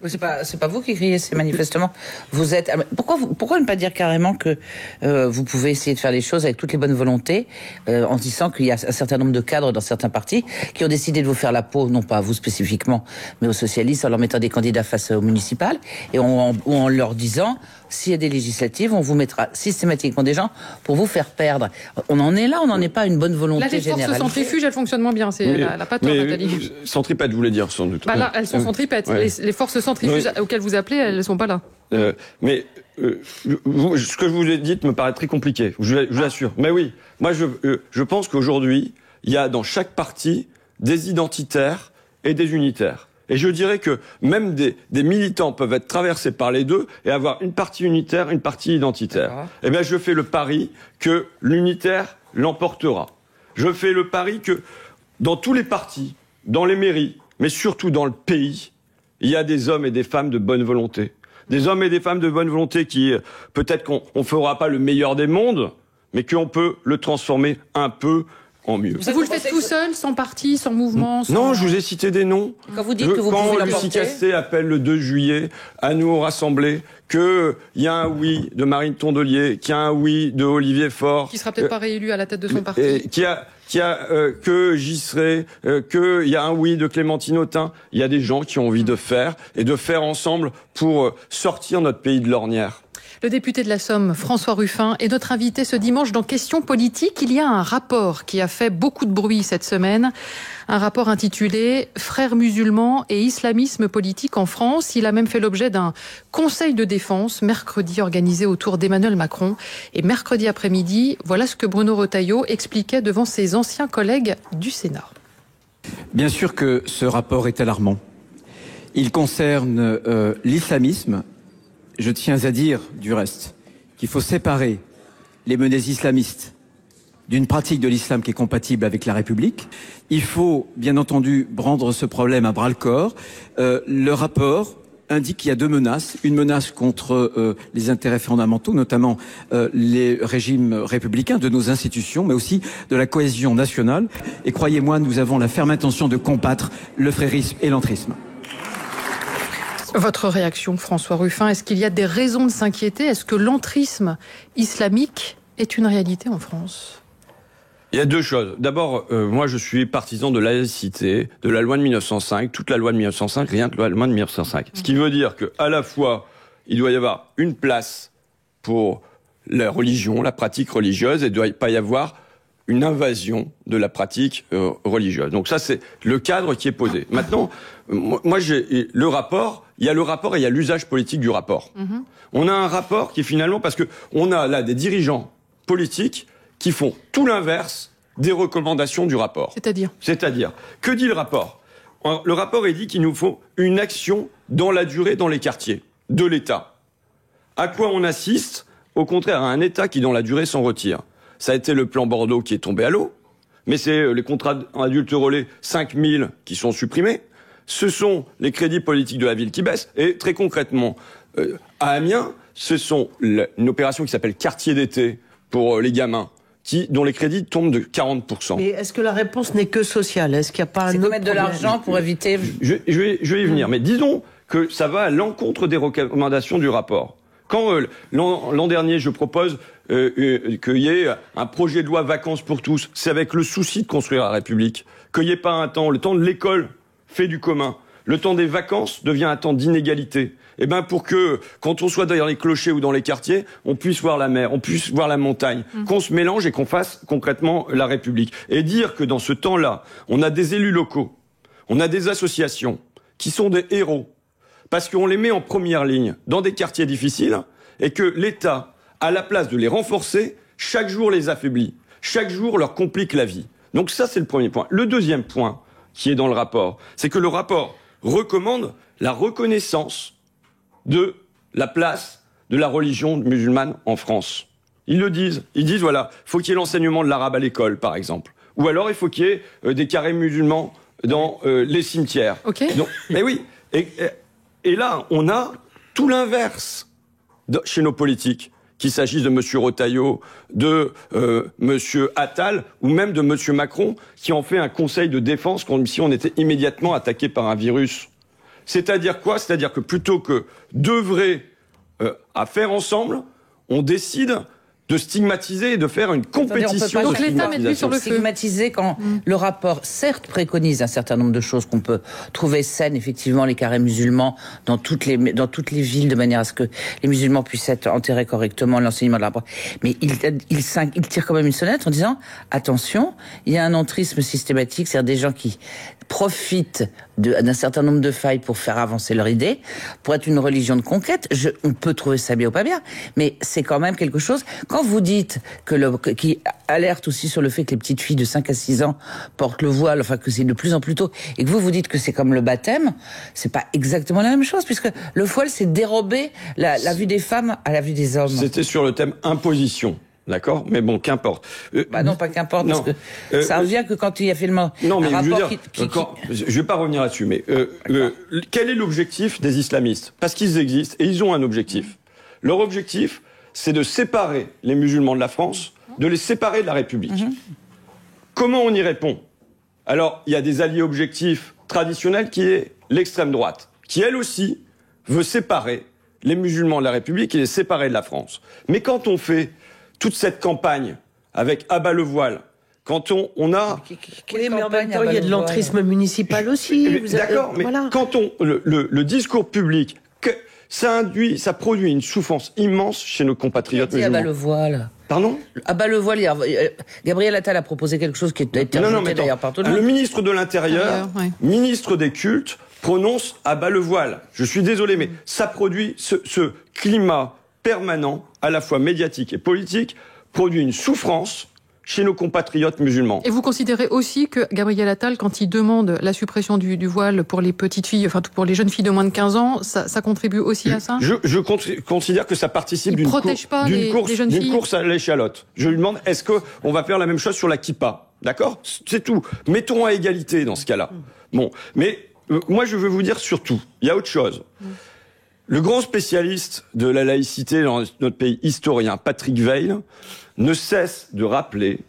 C'est pas vous qui criez, c'est manifestement. Vous êtes. Pourquoi ne pas dire carrément que vous pouvez essayer de faire les choses avec toutes les bonnes volontés, en disant qu'il y a un certain nombre de cadres dans certains partis qui ont décidé de vous faire la peau, non pas à vous spécifiquement, mais aux socialistes, en leur mettant des candidats face aux municipales, et en leur disant s'il y a des législatives, on vous mettra systématiquement des gens pour vous faire perdre. On en est là, on n'en est pas à une bonne volonté générale. Là, les forces centrifuges, elles fonctionnent moins bien. Elle n'a pas tort, Nathalie. Centripète, vous voulez dire, sans doute. Bah là, elles sont centripètes. Ouais. Les forces centrifuges auxquelles vous appelez, elles ne sont pas là. Ce que je vous ai dit me paraît très compliqué, je vous assure. Mais oui, moi je pense qu'aujourd'hui, il y a dans chaque parti des identitaires et des unitaires. Et je dirais que même des militants peuvent être traversés par les deux et avoir une partie unitaire, une partie identitaire. Eh bien, je fais le pari que l'unitaire l'emportera. Je fais le pari que dans tous les partis, dans les mairies, mais surtout dans le pays, il y a des hommes et des femmes de bonne volonté. Des hommes et des femmes de bonne volonté qui, peut-être qu'on fera pas le meilleur des mondes, mais qu'on peut le transformer un peu en mieux. Vous le faites tout seul, sans parti, sans mouvement, sans... Non, je vous ai cité des noms. Quand vous dites que vous pouvez l'emporter... Quand Lucie Castet appelle le 2 juillet à nous au Rassemblée, qu'il y a un oui de Marine Tondelier, qu'il y a un oui de Olivier Faure... Qui sera peut-être pas réélu à la tête de son parti. Que j'y serai, qu'il y a un oui de Clémentine Autain. Il y a des gens qui ont envie de faire, et de faire ensemble pour sortir notre pays de l'ornière. Le député de la Somme, François Ruffin, est notre invité ce dimanche dans Questions politiques. Il y a un rapport qui a fait beaucoup de bruit cette semaine. Un rapport intitulé « Frères musulmans et islamisme politique en France ». Il a même fait l'objet d'un conseil de défense mercredi organisé autour d'Emmanuel Macron. Et mercredi après-midi, voilà ce que Bruno Retailleau expliquait devant ses anciens collègues du Sénat. Bien sûr que ce rapport est alarmant. Il concerne l'islamisme. Je tiens à dire, du reste, qu'il faut séparer les menées islamistes d'une pratique de l'islam qui est compatible avec la République. Il faut, bien entendu, prendre ce problème à bras-le-corps. Le rapport indique qu'il y a deux menaces. Une menace contre les intérêts fondamentaux, notamment les régimes républicains de nos institutions, mais aussi de la cohésion nationale. Et croyez-moi, nous avons la ferme intention de combattre le frérisme et l'entrisme. Votre réaction, François Ruffin, est-ce qu'il y a des raisons de s'inquiéter? Est-ce que l'entrisme islamique est une réalité en France? Il y a deux choses. D'abord, moi je suis partisan de la laïcité, de la loi de 1905, toute la loi de 1905, rien que la loi de 1905. Ce qui veut dire qu'à la fois, il doit y avoir une place pour la religion, la pratique religieuse, et il ne doit pas y avoir une invasion de la pratique religieuse. Donc ça, c'est le cadre qui est posé. Maintenant, moi j'ai le rapport, il y a le rapport et il y a l'usage politique du rapport. On a un rapport qui finalement, parce que on a là des dirigeants politiques qui font tout l'inverse des recommandations du rapport. C'est-à-dire, que dit le rapport? Le rapport, il dit qu'il nous faut une action dans la durée dans les quartiers de l'État. À quoi on assiste? Au contraire, à un État qui, dans la durée, s'en retire. Ça a été le plan Bordeaux qui est tombé à l'eau, mais c'est les contrats adultes relais, 5000 qui sont supprimés. Ce sont les crédits politiques de la ville qui baissent. Et très concrètement, à Amiens, ce sont une opération qui s'appelle quartier d'été pour les gamins, dont les crédits tombent de 40%. Mais est-ce que la réponse n'est que sociale? Est-ce qu'il n'y a pas un autre mettre de l'argent pour éviter... Je vais y venir, mais disons que ça va à l'encontre des recommandations du rapport. Quand l'an dernier, je propose qu'il y ait un projet de loi vacances pour tous, c'est avec le souci de construire la République, qu'il n'y ait pas un temps, le temps de l'école fait du commun, le temps des vacances devient un temps d'inégalité. Eh ben pour que, quand on soit derrière les clochers ou dans les quartiers, on puisse voir la mer, on puisse voir la montagne, qu'on se mélange et qu'on fasse concrètement la République. Et dire que dans ce temps-là, on a des élus locaux, on a des associations qui sont des héros, parce qu'on les met en première ligne dans des quartiers difficiles, et que l'État, à la place de les renforcer, chaque jour les affaiblit, chaque jour leur complique la vie. Donc ça, c'est le premier point. Le deuxième point qui est dans le rapport, c'est que le rapport recommande la reconnaissance de la place de la religion musulmane en France. Ils le disent. Ils disent, voilà, faut qu'il y ait l'enseignement de l'arabe à l'école, par exemple. Ou alors, il faut qu'il y ait des carrés musulmans dans les cimetières. Okay. Donc, mais oui. Et là, on a tout l'inverse chez nos politiques. Qu'il s'agisse de M. Retailleau, de M. Attal, ou même de M. Macron, qui ont fait un conseil de défense comme si on était immédiatement attaqué par un virus. C'est-à-dire quoi? C'est-à-dire que plutôt que d'œuvrer à faire ensemble, on décide de stigmatiser et de faire une compétition. Donc l'État met lui sur le feu. Stigmatiser quand le rapport, certes, préconise un certain nombre de choses qu'on peut trouver saines, effectivement, les carrés musulmans dans toutes les villes, de manière à ce que les musulmans puissent être enterrés correctement, l'enseignement de la rapport. Mais il tire quand même une sonnette en disant, attention, il y a un entrisme systématique, c'est-à-dire des gens qui profitent d'un certain nombre de failles pour faire avancer leur idée, pour être une religion de conquête. On peut trouver ça bien ou pas bien, mais c'est quand même quelque chose. Quand vous dites qui alerte aussi sur le fait que les petites filles de 5 à 6 ans portent le voile, enfin que c'est de plus en plus tôt, et que vous dites que c'est comme le baptême, c'est pas exactement la même chose, puisque le voile, c'est dérober la vue des femmes à la vue des hommes. C'était sur le thème imposition. D'accord, mais bon, qu'importe. Non, pas qu'importe, parce que ça revient que quand il a fait le non, mais un je veux rapport dire, je vais pas revenir là-dessus, mais quel est l'objectif des islamistes? Parce qu'ils existent et ils ont un objectif. Leur objectif, c'est de séparer les musulmans de la France, de les séparer de la République. Comment on y répond? Alors, il y a des alliés objectifs traditionnels qui est l'extrême droite, qui elle aussi veut séparer les musulmans de la République et les séparer de la France. Mais quand on fait toute cette campagne avec abat le voile, quand on a... Oui, mais en même temps, il y a de l'entrisme municipal aussi. D'accord, mais voilà. Quand le discours public, ça produit une souffrance immense chez nos compatriotes musulmans. Abat le voile. Pardon ? Abat le voile. Gabriel Attal a proposé quelque chose qui a été rejeté d'ailleurs par tout le monde. Le ministre de l'Intérieur, ministre des cultes, prononce abat le voile. Je suis désolé, mais ça produit ce climat permanent, à la fois médiatique et politique, produit une souffrance chez nos compatriotes musulmans. Et vous considérez aussi que Gabriel Attal, quand il demande la suppression du voile pour les petites filles, enfin pour les jeunes filles de moins de 15 ans, ça contribue aussi à ça ? Je considère que ça participe d'une course à l'échalote. Je lui demande, est-ce qu'on va faire la même chose sur la kippa ? D'accord ? C'est tout. Mettons à égalité dans ce cas-là. Bon, mais moi je veux vous dire surtout, il y a autre chose. Le grand spécialiste de la laïcité dans notre pays, historien Patrick Weil, ne cesse de rappeler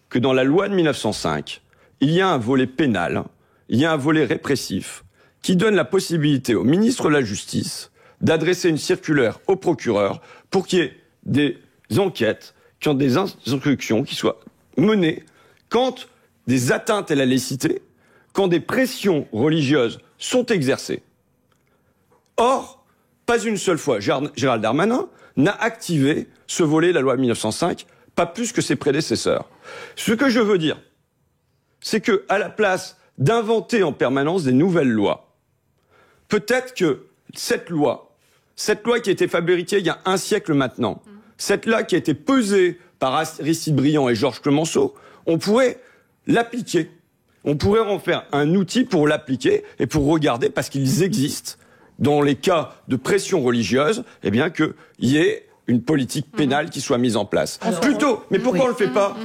que dans la loi de 1905, il y a un volet pénal, il y a un volet répressif, qui donne la possibilité au ministre de la Justice d'adresser une circulaire au procureur pour qu'il y ait des enquêtes, qui ont des instructions qui soient menées quand des atteintes à la laïcité, quand des pressions religieuses sont exercées. Or, pas une seule fois, Gérald Darmanin n'a activé ce volet de la loi de 1905, pas plus que ses prédécesseurs. Ce que je veux dire, c'est que, à la place d'inventer en permanence des nouvelles lois, peut-être que cette loi qui a été fabriquée il y a un siècle maintenant, cette loi qui a été pesée par Aristide Briand et Georges Clemenceau, on pourrait l'appliquer. On pourrait en faire un outil pour l'appliquer et pour regarder, parce qu'ils existent, dans les cas de pression religieuse, eh bien qu'il y ait une politique pénale qui soit mise en place. Plutôt, mais pourquoi on le fait pas ?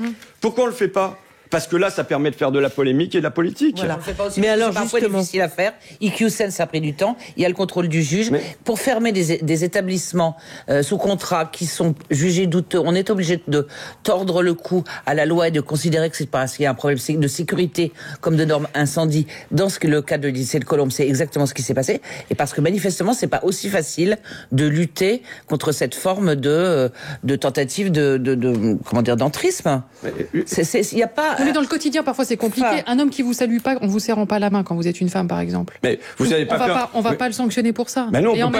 Pourquoi on le fait pas ? Parce que là, ça permet de faire de la polémique et de la politique. Voilà. Mais alors, c'est parfois difficile à faire. IQ Sense, ça a pris du temps. Il y a le contrôle du juge. Pour fermer des établissements sous contrat qui sont jugés douteux, on est obligé de tordre le cou à la loi et de considérer que c'est parce qu'il y a un problème de sécurité comme de normes incendie. Dans le cas de lycée de Colombes, c'est exactement ce qui s'est passé. Et parce que manifestement, c'est pas aussi facile de lutter contre cette forme de tentative d'entrisme. Il y a pas. Mais dans le quotidien, parfois, c'est compliqué. Un homme qui vous salue pas, on vous serrant pas la main quand vous êtes une femme, par exemple. Mais vous n'allez pas on va pas le sanctionner pour ça. Non, et en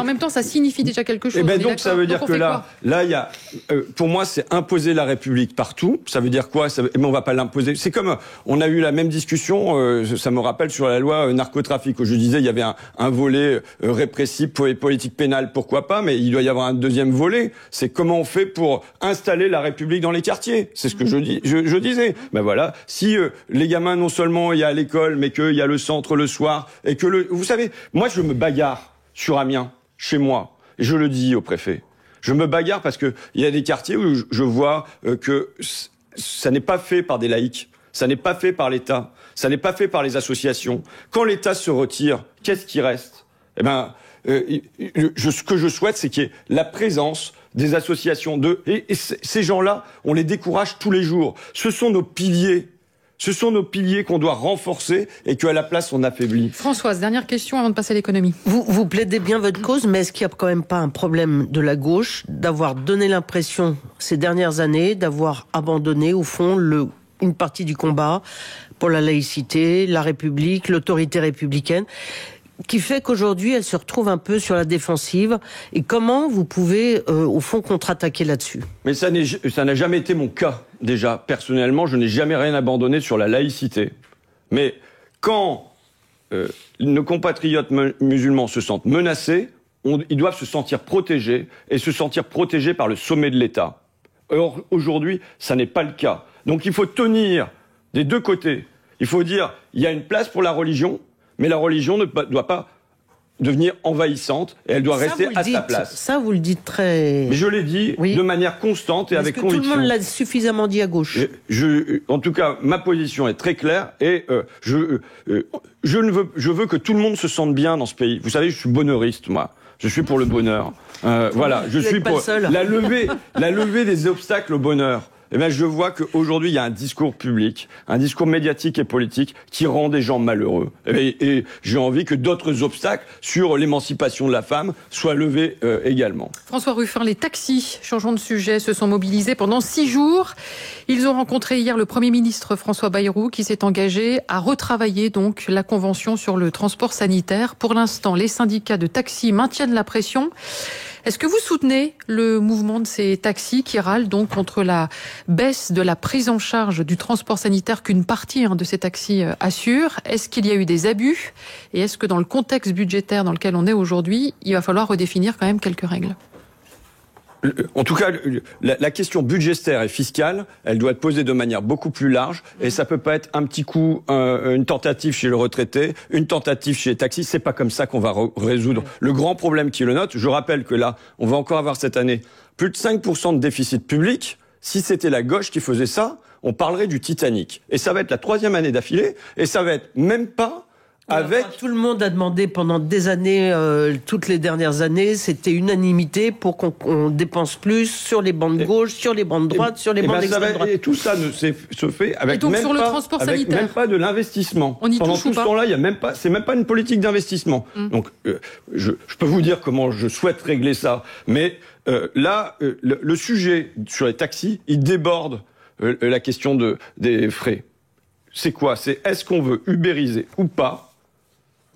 même temps, ça signifie déjà quelque chose. Et donc, ça veut dire que là, il y a, pour moi, c'est imposer la République partout. Ça veut dire quoi ? Mais on va pas l'imposer. C'est comme, on a eu la même discussion, ça me rappelle sur la loi narcotrafic, où je disais, il y avait un volet répressif pour les politiques pénales, pourquoi pas, mais il doit y avoir un deuxième volet. C'est comment on fait pour installer la République dans les quartiers. C'est ce que je disais. Ben voilà, si les gamins, non seulement il y a à l'école, mais qu'il y a le centre le soir, et que vous savez, moi je me bagarre sur Amiens, chez moi, et je le dis au préfet. Je me bagarre parce que il y a des quartiers où je vois que ça n'est pas fait par des laïcs, ça n'est pas fait par l'État, ça n'est pas fait par les associations. Quand l'État se retire, qu'est-ce qui reste ? Eh ben, ce que je souhaite, c'est qu'il y ait la présence des associations et ces gens-là, on les décourage tous les jours. Ce sont nos piliers. Ce sont nos piliers qu'on doit renforcer et qu'à la place, on affaiblit. Françoise, dernière question avant de passer à l'économie. Vous plaidez bien votre cause, mais est-ce qu'il n'y a quand même pas un problème de la gauche d'avoir donné l'impression, ces dernières années, d'avoir abandonné, au fond, une partie du combat pour la laïcité, la République, l'autorité républicaine, qui fait qu'aujourd'hui, elle se retrouve un peu sur la défensive. Et comment vous pouvez, au fond, contre-attaquer là-dessus ? Mais ça n'a jamais été mon cas, déjà. Personnellement, je n'ai jamais rien abandonné sur la laïcité. Mais quand nos compatriotes musulmans se sentent menacés, ils doivent se sentir protégés, et se sentir protégés par le sommet de l'État. Or, aujourd'hui, ça n'est pas le cas. Donc il faut tenir des deux côtés. Il faut dire, il y a une place pour la religion, mais la religion ne doit pas devenir envahissante et elle doit rester à sa place. Ça, vous le dites très... Mais je l'ai dit de manière constante et avec conviction. Tout le monde l'a suffisamment dit à gauche. En tout cas, ma position est très claire et je veux que tout le monde se sente bien dans ce pays. Vous savez, je suis bonheuriste, moi. Je suis pour le bonheur. Voilà, je suis pour la levée des obstacles au bonheur. eh bien, je vois qu'aujourd'hui, il y a un discours public, un discours médiatique et politique qui rend des gens malheureux. Et j'ai envie que d'autres obstacles sur l'émancipation de la femme soient levés également. François Ruffin, les taxis, changeons de sujet, se sont mobilisés pendant 6 jours. Ils ont rencontré hier le Premier ministre François Bayrou qui s'est engagé à retravailler donc la convention sur le transport sanitaire. Pour l'instant, les syndicats de taxis maintiennent la pression. Est-ce que vous soutenez le mouvement de ces taxis qui râlent donc contre la baisse de la prise en charge du transport sanitaire qu'une partie de ces taxis assure? Est-ce qu'il y a eu des abus? Et est-ce que dans le contexte budgétaire dans lequel on est aujourd'hui, il va falloir redéfinir quand même quelques règles? En tout cas, la question budgétaire et fiscale, elle doit être posée de manière beaucoup plus large. Et ça peut pas être un petit coup, une tentative chez le retraité, une tentative chez les taxis. C'est pas comme ça qu'on va résoudre le grand problème qui est le nôtre. Je rappelle que là, on va encore avoir cette année plus de 5% de déficit public. Si c'était la gauche qui faisait ça, on parlerait du Titanic. Et ça va être la 3e année d'affilée. Et ça va être même pas avec... Enfin, tout le monde a demandé pendant des années, toutes les dernières années, c'était unanimité pour qu'on dépense plus sur les bandes gauche, sur les bandes droite, sur les bandes extrême droite. Et tout ça se fait avec, donc même, sur le transport sanitaire, même pas de l'investissement. Pendant tout ce temps-là, c'est même pas une politique d'investissement. Donc, je peux vous dire comment je souhaite régler ça. Mais là, le sujet sur les taxis, il déborde la question des frais. C'est quoi? C'est est-ce qu'on veut ubériser ou pas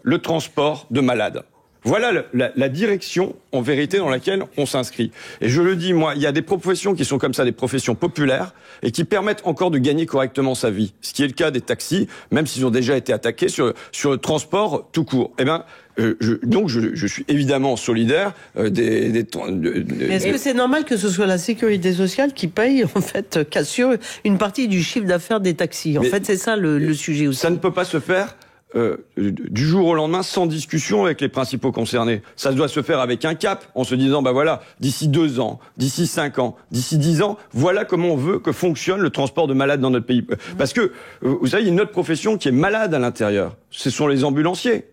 le transport de malades? Voilà la direction, en vérité, dans laquelle on s'inscrit. Et je le dis, moi, il y a des professions qui sont comme ça, des professions populaires, et qui permettent encore de gagner correctement sa vie. Ce qui est le cas des taxis, même s'ils ont déjà été attaqués sur le transport tout court. Eh ben, je suis évidemment solidaire Est-ce que c'est normal que ce soit la sécurité sociale qui paye, en fait, qu'assure une partie du chiffre d'affaires des taxis? En fait, c'est ça le sujet aussi. Ça ne peut pas se faire du jour au lendemain sans discussion avec les principaux concernés. Ça doit se faire avec un cap, en se disant, voilà, d'ici 2 ans, d'ici 5 ans, d'ici 10 ans, voilà comment on veut que fonctionne le transport de malades dans notre pays. Parce que, vous savez, il y a une autre profession qui est malade à l'intérieur. Ce sont les ambulanciers.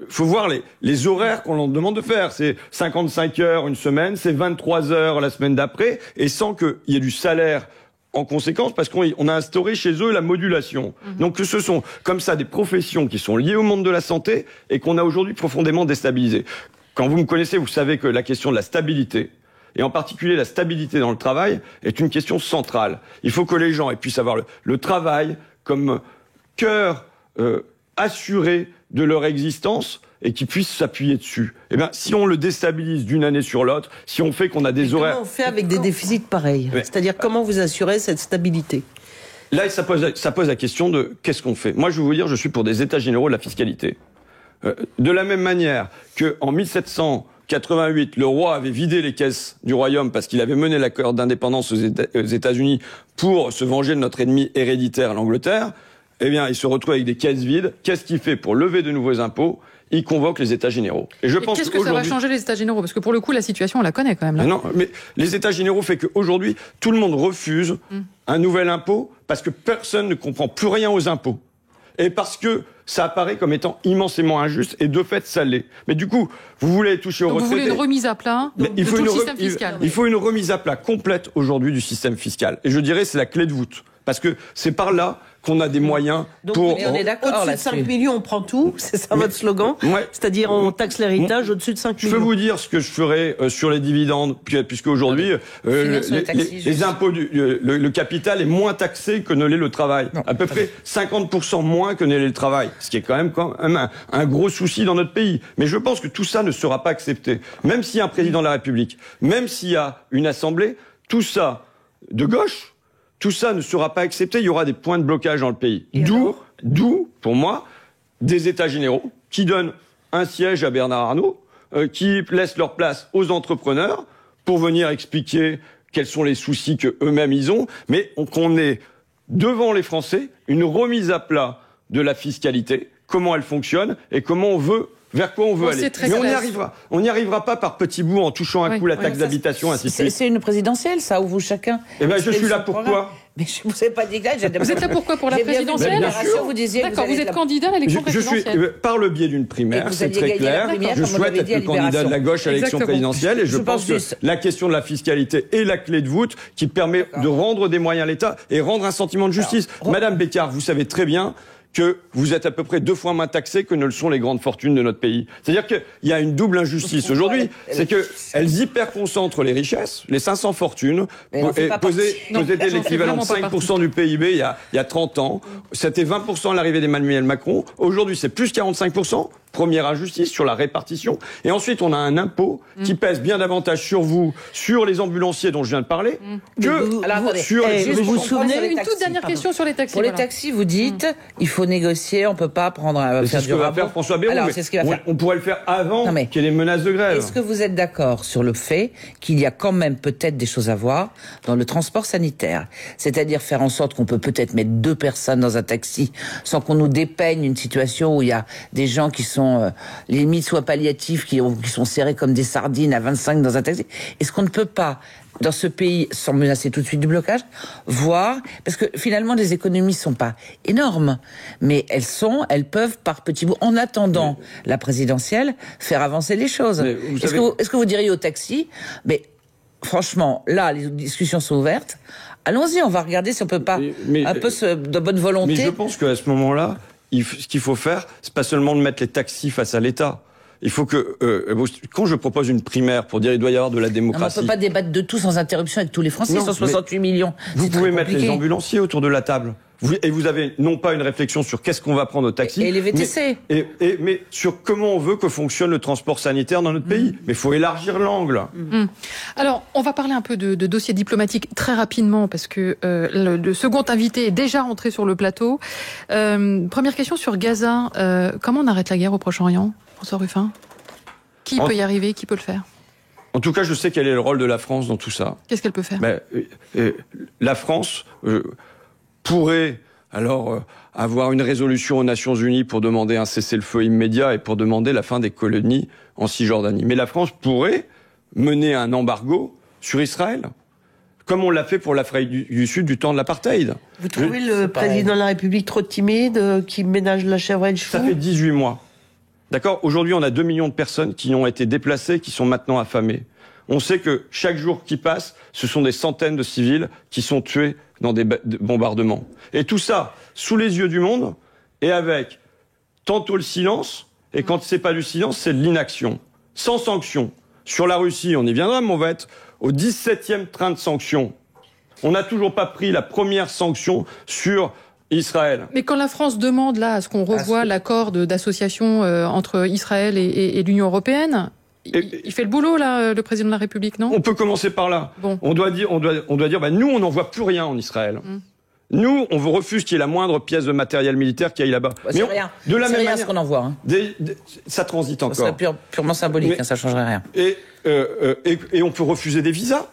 Faut voir les horaires qu'on leur demande de faire. C'est 55 heures une semaine, c'est 23 heures la semaine d'après, et sans qu'il y ait du salaire en conséquence, parce qu'on a instauré chez eux la modulation. Donc ce sont comme ça des professions qui sont liées au monde de la santé et qu'on a aujourd'hui profondément déstabilisées. Quand vous me connaissez, vous savez que la question de la stabilité, et en particulier la stabilité dans le travail, est une question centrale. Il faut que les gens puissent avoir le travail comme cœur assuré de leur existence et qu'ils puissent s'appuyer dessus. Eh bien, si on le déstabilise d'une année sur l'autre, si on fait qu'on a des horaires... Comment on fait avec des déficits pareils? C'est-à-dire, comment vous assurez cette stabilité? Là, ça pose la question de qu'est-ce qu'on fait. Moi, je vais vous dire, je suis pour des états généraux de la fiscalité. De la même manière qu'en 1788, le roi avait vidé les caisses du royaume parce qu'il avait mené l'accord d'indépendance aux États-Unis pour se venger de notre ennemi héréditaire, l'Angleterre, eh bien, il se retrouve avec des caisses vides. Qu'est-ce qu'il fait pour lever de nouveaux impôts? Il convoque les États généraux. Et qu'est-ce que ça va changer les États généraux? Parce que pour le coup, la situation, on la connaît quand même. Là. Non, mais les États généraux fait qu'aujourd'hui, tout le monde refuse un nouvel impôt parce que personne ne comprend plus rien aux impôts. Et parce que ça apparaît comme étant immensément injuste, et de fait, ça l'est. Mais du coup, vous voulez toucher aux retraités... Vous voulez une remise à plat de tout le système fiscal? Il faut une remise à plat complète aujourd'hui du système fiscal. Et je dirais c'est la clé de voûte. Parce que c'est par là qu'on a des moyens pour... Donc, on est d'accord, au-dessus de 5 millions, on prend tout, c'est ça votre slogan? Ouais. C'est-à-dire, on taxe l'héritage au-dessus de 5 millions. Je peux vous dire ce que je ferai sur les dividendes, puisque aujourd'hui, les impôts, le capital est moins taxé que ne l'est le travail. À peu près 50% moins que ne l'est le travail. Ce qui est quand même un gros souci dans notre pays. Mais je pense que tout ça ne sera pas accepté. Même s'il y a un président de la République, même s'il y a une assemblée, tout ça, de gauche, tout ça ne sera pas accepté, il y aura des points de blocage dans le pays. D'où, pour moi, des États généraux qui donnent un siège à Bernard Arnault, qui laissent leur place aux entrepreneurs pour venir expliquer quels sont les soucis qu'eux-mêmes ils ont, mais qu'on ait devant les Français une remise à plat de la fiscalité, comment elle fonctionne et comment on veut vers quoi on veut aller. Mais on n'y arrivera pas par petits bouts en touchant un coup la taxe d'habitation, ainsi de suite. C'est une présidentielle, ça, où vous chacun... Eh bien, je suis là pourquoi ? Mais je ne vous ai pas dit que vous êtes là pourquoi ? Pour la présidentielle ? Bien sûr. Vous disiez d'accord, vous êtes candidat à l'élection présidentielle. Je suis, par le biais d'une primaire, c'est très clair. Je souhaite être le candidat de la gauche à l'élection présidentielle et je pense que la question de la fiscalité est la clé de voûte qui permet de rendre des moyens à l'État et rendre un sentiment de justice. Madame Bécard, vous savez très bien que vous êtes à peu près 2 fois moins taxés que ne le sont les grandes fortunes de notre pays. C'est-à-dire qu'il y a une double injustice aujourd'hui, c'est qu'elles hyperconcentrent les richesses, les 500 fortunes, possédaient l'équivalent de 5% du PIB il y a 30 ans, c'était 20% à l'arrivée d'Emmanuel Macron, aujourd'hui c'est plus 45%, première injustice sur la répartition, et ensuite on a un impôt qui pèse bien davantage sur vous, sur les ambulanciers dont je viens de parler, que sur les... Vous vous souvenez, une toute dernière question sur les taxis. Pour les taxis, vous dites, il faut négocier, on peut pas prendre faire du rabot. C'est ce que va faire François Bayrou, on pourrait le faire avant qu'il y ait les menaces de grève. Est-ce que vous êtes d'accord sur le fait qu'il y a quand même peut-être des choses à voir dans le transport sanitaire ? C'est-à-dire faire en sorte qu'on peut peut-être mettre 2 personnes dans un taxi sans qu'on nous dépeigne une situation où il y a des gens qui sont limite soit palliatifs, qui sont serrés comme des sardines à 25 dans un taxi. Est-ce qu'on ne peut pas, dans ce pays, sans menacer tout de suite du blocage, voir, parce que finalement les économies sont pas énormes, mais elles peuvent par petits bouts, en attendant la présidentielle, faire avancer les choses. Est-ce que vous diriez au taxi, mais franchement, là, les discussions sont ouvertes, allons-y, on va regarder si on peut pas, de bonne volonté. Mais je pense qu'à ce moment-là, ce qu'il faut faire, c'est pas seulement de mettre les taxis face à l'État. Il faut que, quand je propose une primaire pour dire il doit y avoir de la démocratie... on ne peut pas débattre de tout sans interruption avec tous les Français, 168 millions. Vous pouvez mettre les ambulanciers autour de la table. Et vous avez non pas une réflexion sur qu'est-ce qu'on va prendre au taxi... Et les VTC. Mais sur comment on veut que fonctionne le transport sanitaire dans notre pays. Mais il faut élargir l'angle. Alors, on va parler un peu de dossier diplomatique très rapidement, parce que le second invité est déjà rentré sur le plateau. Première question sur Gaza. Comment on arrête la guerre au Proche-Orient, François Ruffin ? Qui peut y arriver ? Qui peut le faire ? En tout cas, je sais quel est le rôle de la France dans tout ça. Qu'est-ce qu'elle peut faire ? La France... pourrait alors avoir une résolution aux Nations Unies pour demander un cessez-le-feu immédiat et pour demander la fin des colonies en Cisjordanie. Mais la France pourrait mener un embargo sur Israël, comme on l'a fait pour l'Afrique du Sud du temps de l'apartheid. Vous trouvez le président de la République trop timide, qui ménage la chèvre et le cheveu ? Ça fait 18 mois. D'accord ? Aujourd'hui, on a 2 millions de personnes qui ont été déplacées, qui sont maintenant affamées. On sait que chaque jour qui passe, ce sont des centaines de civils qui sont tués dans des bombardements. Et tout ça, sous les yeux du monde, et avec tantôt le silence, et quand c'est pas du silence, c'est de l'inaction. Sans sanction. Sur la Russie, on y viendra, mais on va être au 17e train de sanctions. On n'a toujours pas pris la première sanction sur Israël. Mais quand la France demande là à ce qu'on revoie l'accord d'association entre Israël et l'Union européenne... Il fait le boulot, là, le président de la République, non ? On peut commencer par là. Bon. On doit dire, nous, on n'en voit plus rien en Israël. Nous, on refuse qu'il y ait la moindre pièce de matériel militaire qui aille là-bas. C'est rien. De la même même rien manière, ce qu'on envoie. Hein. Ça transite encore. Ça serait purement symbolique, ça changerait rien. Et on peut refuser des visas.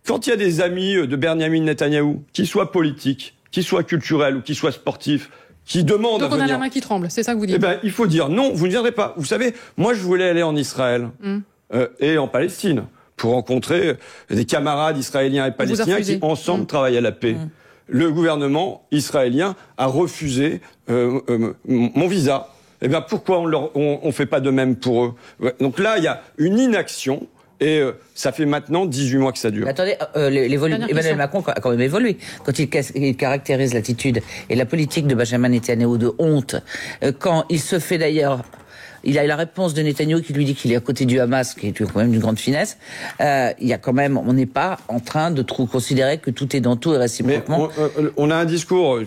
Quand il y a des amis de Benyamin Netanyahou, qu'ils soient politiques, qu'ils soient culturels ou qu'ils soient sportifs, qui demandent à venir... Donc on a la main qui tremble, c'est ça que vous dites ? Eh ben, il faut dire non, vous ne viendrez pas. Vous savez, moi je voulais aller en Israël et en Palestine pour rencontrer des camarades israéliens et palestiniens qui ensemble travaillent à la paix. Le gouvernement israélien a refusé mon visa. Eh bien, pourquoi on fait pas de même pour eux ? Donc là, il y a une inaction. Et ça fait maintenant 18 mois que ça dure. Mais attendez, Emmanuel Macron a quand même évolué. Quand il caractérise l'attitude et la politique de Benjamin Netanyahou de honte, quand il se fait d'ailleurs... Il a la réponse de Netanyahou qui lui dit qu'il est à côté du Hamas, qui est quand même d'une grande finesse. Il y a quand même, on n'est pas en train de considérer que tout est dans tout et réciproquement. Mais on a un discours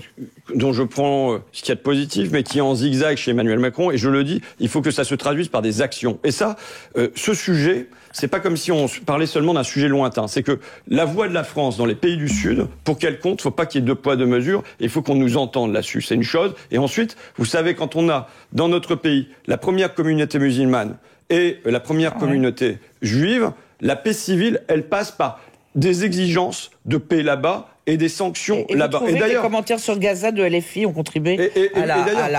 dont je prends ce qu'il y a de positif, mais qui est en zigzag chez Emmanuel Macron. Et je le dis, il faut que ça se traduise par des actions. Et ça, ce sujet, c'est pas comme si on parlait seulement d'un sujet lointain. C'est que la voix de la France dans les pays du Sud, pour qu'elle compte, faut pas qu'il y ait 2 poids 2 mesures. Il faut qu'on nous entende là-dessus. C'est une chose. Et ensuite, vous savez, quand on a dans notre pays la première communauté musulmane et la première communauté juive, la paix civile, elle passe par des exigences de paix là-bas et des sanctions là-bas. Et d'ailleurs, les commentaires sur Gaza de LFI ont contribué à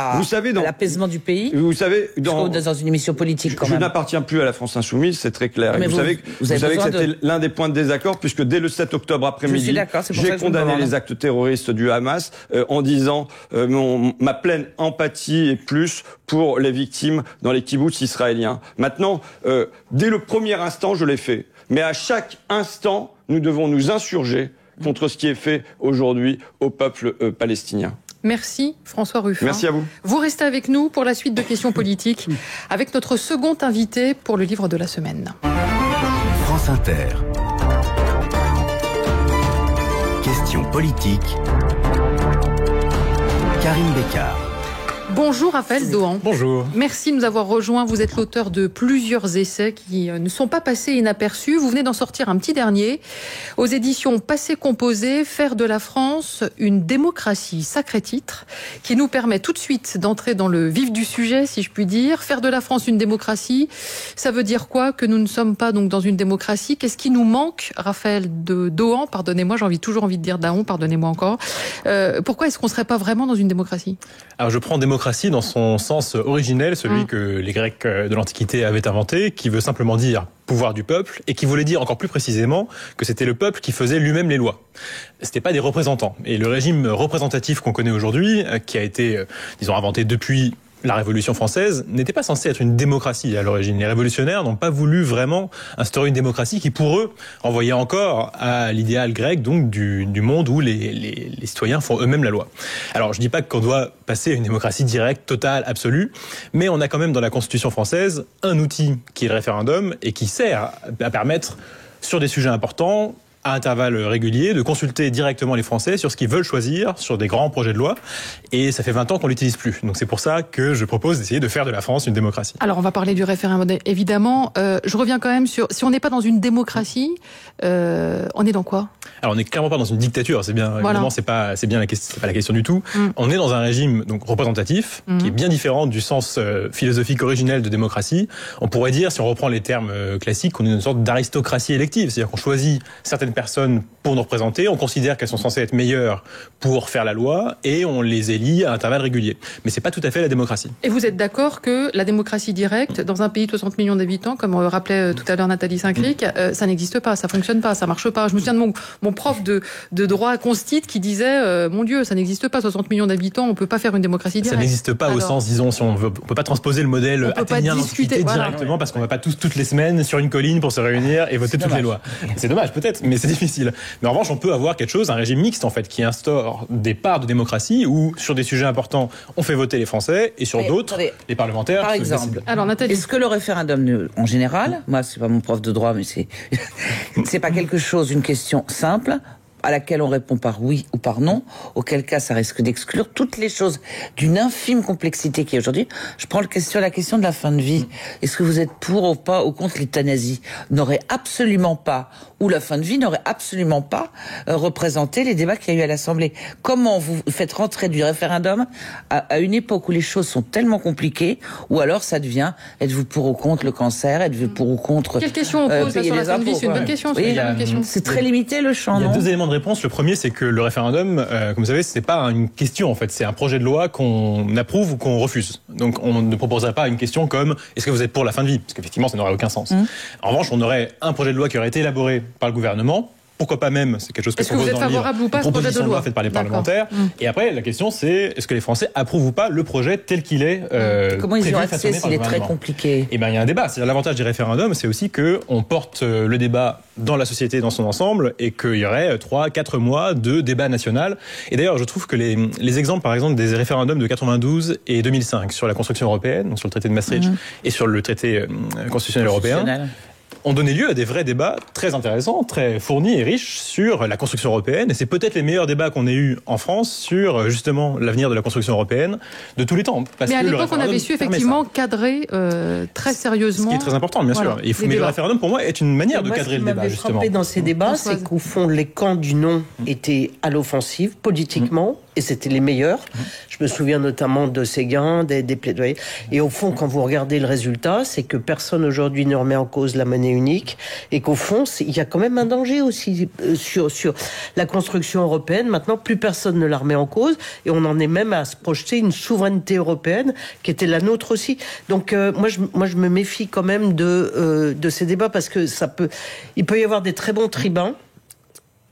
l'apaisement du pays. Vous savez, dans une émission politique, quand même. Je n'appartiens plus à la France Insoumise, c'est très clair. Mais vous savez que c'était l'un des points de désaccord, puisque dès le 7 octobre après-midi, j'ai condamné les actes terroristes du Hamas en disant ma pleine empathie et plus pour les victimes dans les kibboutz israéliens. Maintenant, dès le premier instant, je l'ai fait. Mais à chaque instant, nous devons nous insurger contre ce qui est fait aujourd'hui au peuple palestinien. Merci François Ruffin. Merci à vous. Vous restez avec nous pour la suite de questions politiques avec notre second invité pour le livre de la semaine. France Inter. Questions politiques. Karine Bécard. Bonjour Raphaël Dohan. Bonjour. Merci de nous avoir rejoints. Vous êtes l'auteur de plusieurs essais qui ne sont pas passés inaperçus. Vous venez d'en sortir un petit dernier aux éditions Passé Composé, faire de la France une démocratie, sacré titre, qui nous permet tout de suite d'entrer dans le vif du sujet, si je puis dire. Faire de la France une démocratie, ça veut dire quoi? Que nous ne sommes pas donc dans une démocratie. Qu'est-ce qui nous manque, Raphaël Dohan? Pardonnez-moi, j'ai toujours envie de dire Daon, pardonnez-moi encore. Pourquoi est-ce qu'on ne serait pas vraiment dans une démocratie? Alors je prends démocratie dans son sens originel, celui que les Grecs de l'Antiquité avaient inventé, qui veut simplement dire pouvoir du peuple, et qui voulait dire encore plus précisément que c'était le peuple qui faisait lui-même les lois. C'était pas des représentants. Et le régime représentatif qu'on connaît aujourd'hui, qui a été, disons, inventé depuis la Révolution française, n'était pas censée être une démocratie à l'origine. Les révolutionnaires n'ont pas voulu vraiment instaurer une démocratie qui, pour eux, renvoyait encore à l'idéal grec, donc du monde où les citoyens font eux-mêmes la loi. Alors, je dis pas qu'on doit passer à une démocratie directe, totale, absolue, mais on a quand même dans la Constitution française un outil qui est le référendum et qui sert à permettre, sur des sujets importants, à intervalles réguliers, de consulter directement les Français sur ce qu'ils veulent choisir, sur des grands projets de loi. Et ça fait 20 ans qu'on l'utilise plus. Donc c'est pour ça que je propose d'essayer de faire de la France une démocratie. Alors on va parler du référendum, évidemment. Je reviens quand même sur, si on n'est pas dans une démocratie, on est dans quoi? Alors on n'est clairement pas dans une dictature, c'est bien, voilà. Évidemment, c'est pas la question du tout. On est dans un régime donc représentatif, qui est bien différent du sens philosophique originel de démocratie. On pourrait dire, si on reprend les termes classiques, qu'on est une sorte d'aristocratie élective, c'est-à-dire qu'on choisit certaines personnes pour nous représenter, on considère qu'elles sont censées être meilleures pour faire la loi et on les élit à intervalles réguliers. Mais c'est pas tout à fait la démocratie. Et vous êtes d'accord que la démocratie directe, dans un pays de 60 millions d'habitants, comme rappelait tout à l'heure Nathalie Saint-Cric, ça n'existe pas, ça fonctionne pas, ça marche pas. Je me souviens de mon prof de droit constit qui disait mon Dieu, ça n'existe pas, 60 millions d'habitants, on peut pas faire une démocratie directe. Ça n'existe pas au sens, disons, si on peut pas transposer le modèle athénien d'Antiquité directement parce qu'on va pas toutes les semaines sur une colline pour se réunir et voter toutes les lois. C'est dommage peut-être, mais c'est difficile. Mais en revanche, on peut avoir quelque chose, un régime mixte en fait, qui instaure des parts de démocratie où sur des sujets importants, on fait voter les Français et sur d'autres, les parlementaires. Par exemple, alors Nathalie, est-ce que le référendum, en général, moi c'est pas mon prof de droit, mais c'est pas quelque chose, une question simple à laquelle on répond par oui ou par non, auquel cas ça risque d'exclure toutes les choses d'une infime complexité qui est aujourd'hui. Je prends la question de la fin de vie. Est-ce que vous êtes pour ou pas ou contre l'euthanasie? N'aurait absolument pas, ou la fin de vie n'aurait absolument pas représenté les débats qu'il y a eu à l'Assemblée. Comment vous faites rentrer du référendum à une époque où les choses sont tellement compliquées, ou alors ça devient, êtes-vous pour ou contre le cancer, êtes-vous pour ou contre quelle question on pose sur la fin de vie? C'est une bonne question. C'est très limité le champ. Il y a deux éléments de réponse. Le premier, c'est que le référendum, comme vous savez, c'est pas une question en fait, c'est un projet de loi qu'on approuve ou qu'on refuse. Donc on ne proposerait pas une question comme est-ce que vous êtes pour la fin de vie, parce qu'effectivement ça n'aurait aucun sens. En revanche, on aurait un projet de loi qui aurait été élaboré par le gouvernement. Pourquoi pas même, c'est quelque chose que est-ce que vous êtes favorable ou pas à ce projet de loi faite par les parlementaires. Et après, la question c'est est-ce que les Français approuvent ou pas le projet tel qu'il est comment ils y ont accès s'il est très compliqué? Eh bien, il y a un débat. C'est l'avantage des référendums, c'est aussi que on porte le débat dans la société dans son ensemble et qu'il y aurait 3-4 mois de débat national. Et d'ailleurs, je trouve que les exemples, par exemple, des référendums de 92 et 2005 sur la construction européenne, donc sur le traité de Maastricht et sur le traité constitutionnel européen, ont donné lieu à des vrais débats très intéressants, très fournis et riches sur la construction européenne. Et c'est peut-être les meilleurs débats qu'on ait eus en France sur, justement, l'avenir de la construction européenne de tous les temps. Parce mais à l'époque, on avait su effectivement cadrer très sérieusement. Ce qui est très important, bien sûr. Mais le référendum, pour moi, est une manière de cadrer le débat, justement. Ce qui m'avait frappé dans ces débats, c'est qu'au fond, les camps du non étaient à l'offensive, politiquement. et c'était les meilleurs. Je me souviens notamment de Séguin, des plaidoyers. Et au fond, quand vous regardez le résultat, c'est que personne aujourd'hui ne remet en cause la monnaie unique, et qu'au fond, il y a quand même un danger aussi sur la construction européenne. Maintenant, plus personne ne la remet en cause, et on en est même à se projeter une souveraineté européenne qui était la nôtre aussi. Donc moi je me méfie quand même de ces débats, parce que il peut y avoir des très bons tribuns,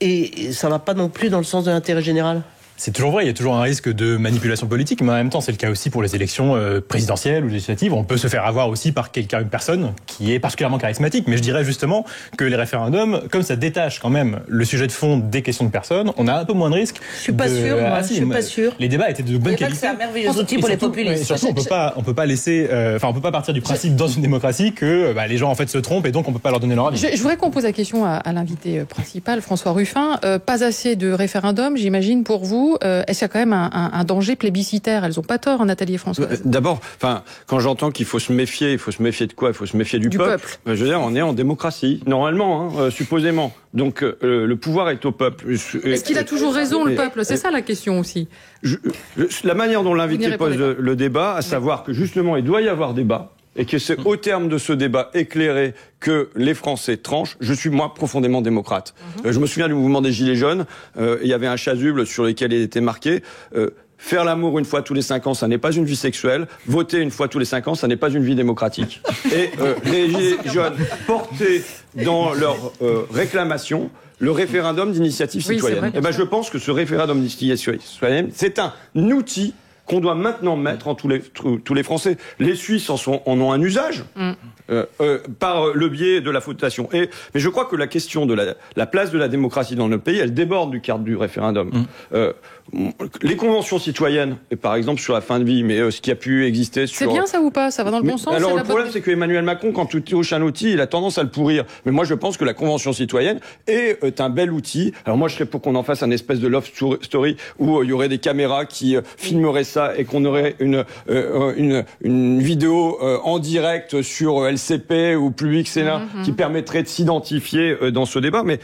et ça va pas non plus dans le sens de l'intérêt général. C'est toujours vrai, il y a toujours un risque de manipulation politique, mais en même temps, c'est le cas aussi pour les élections présidentielles ou législatives. On peut se faire avoir aussi par une personne qui est particulièrement charismatique. Mais je dirais justement que les référendums, comme ça détache quand même le sujet de fond des questions de personnes, on a un peu moins de risques. Je suis pas sûre, moi. Je suis pas sûre. Les débats étaient de bonne qualité. C'est un merveilleux outil pour les populistes. Surtout, on peut pas laisser, on peut pas partir du principe dans une démocratie que les gens en fait se trompent et donc on peut pas leur donner leur avis. Je voudrais qu'on pose la question à l'invité principal, François Ruffin. Pas assez de référendums, j'imagine, pour vous. Est-ce qu'il y a quand même un danger plébiscitaire? Elles n'ont pas tort, Nathalie et François. D'abord, quand j'entends qu'il faut se méfier, il faut se méfier de quoi? Il faut se méfier du peuple. Je veux dire, on est en démocratie, normalement, supposément. Donc le pouvoir est au peuple. Est-ce qu'il a toujours raison, le peuple? C'est ça la question aussi. La manière dont l'invité pose le débat, à savoir que justement il doit y avoir débat, et que c'est au terme de ce débat éclairé que les Français tranchent, je suis moi profondément démocrate. Je me souviens du mouvement des Gilets jaunes, il y avait un chasuble sur lequel il était marqué faire l'amour une fois tous les 5 ans, ça n'est pas une vie sexuelle. Voter une fois tous les 5 ans, ça n'est pas une vie démocratique. Et les Gilets jaunes portaient dans leur réclamation le référendum d'initiative citoyenne. Et je pense que ce référendum d'initiative citoyenne, c'est un outil qu'on doit maintenant mettre en tous les Français. Les Suisses en ont un usage par le biais de la votation. Mais je crois que la question de la place de la démocratie dans notre pays, elle déborde du cadre du référendum. Les conventions citoyennes, et par exemple sur la fin de vie, mais ce qui a pu exister sur... C'est bien ça ou pas? Ça va dans le bon sens? Alors le problème, c'est que Emmanuel Macron, quand tu touches un outil, il a tendance à le pourrir. Mais moi, je pense que la convention citoyenne est un bel outil. Alors moi, je serais pour qu'on en fasse un espèce de love story où il y aurait des caméras qui filmeraient ça et qu'on aurait une vidéo en direct sur LCP ou Public Sénat qui permettrait de s'identifier dans ce débat. Mais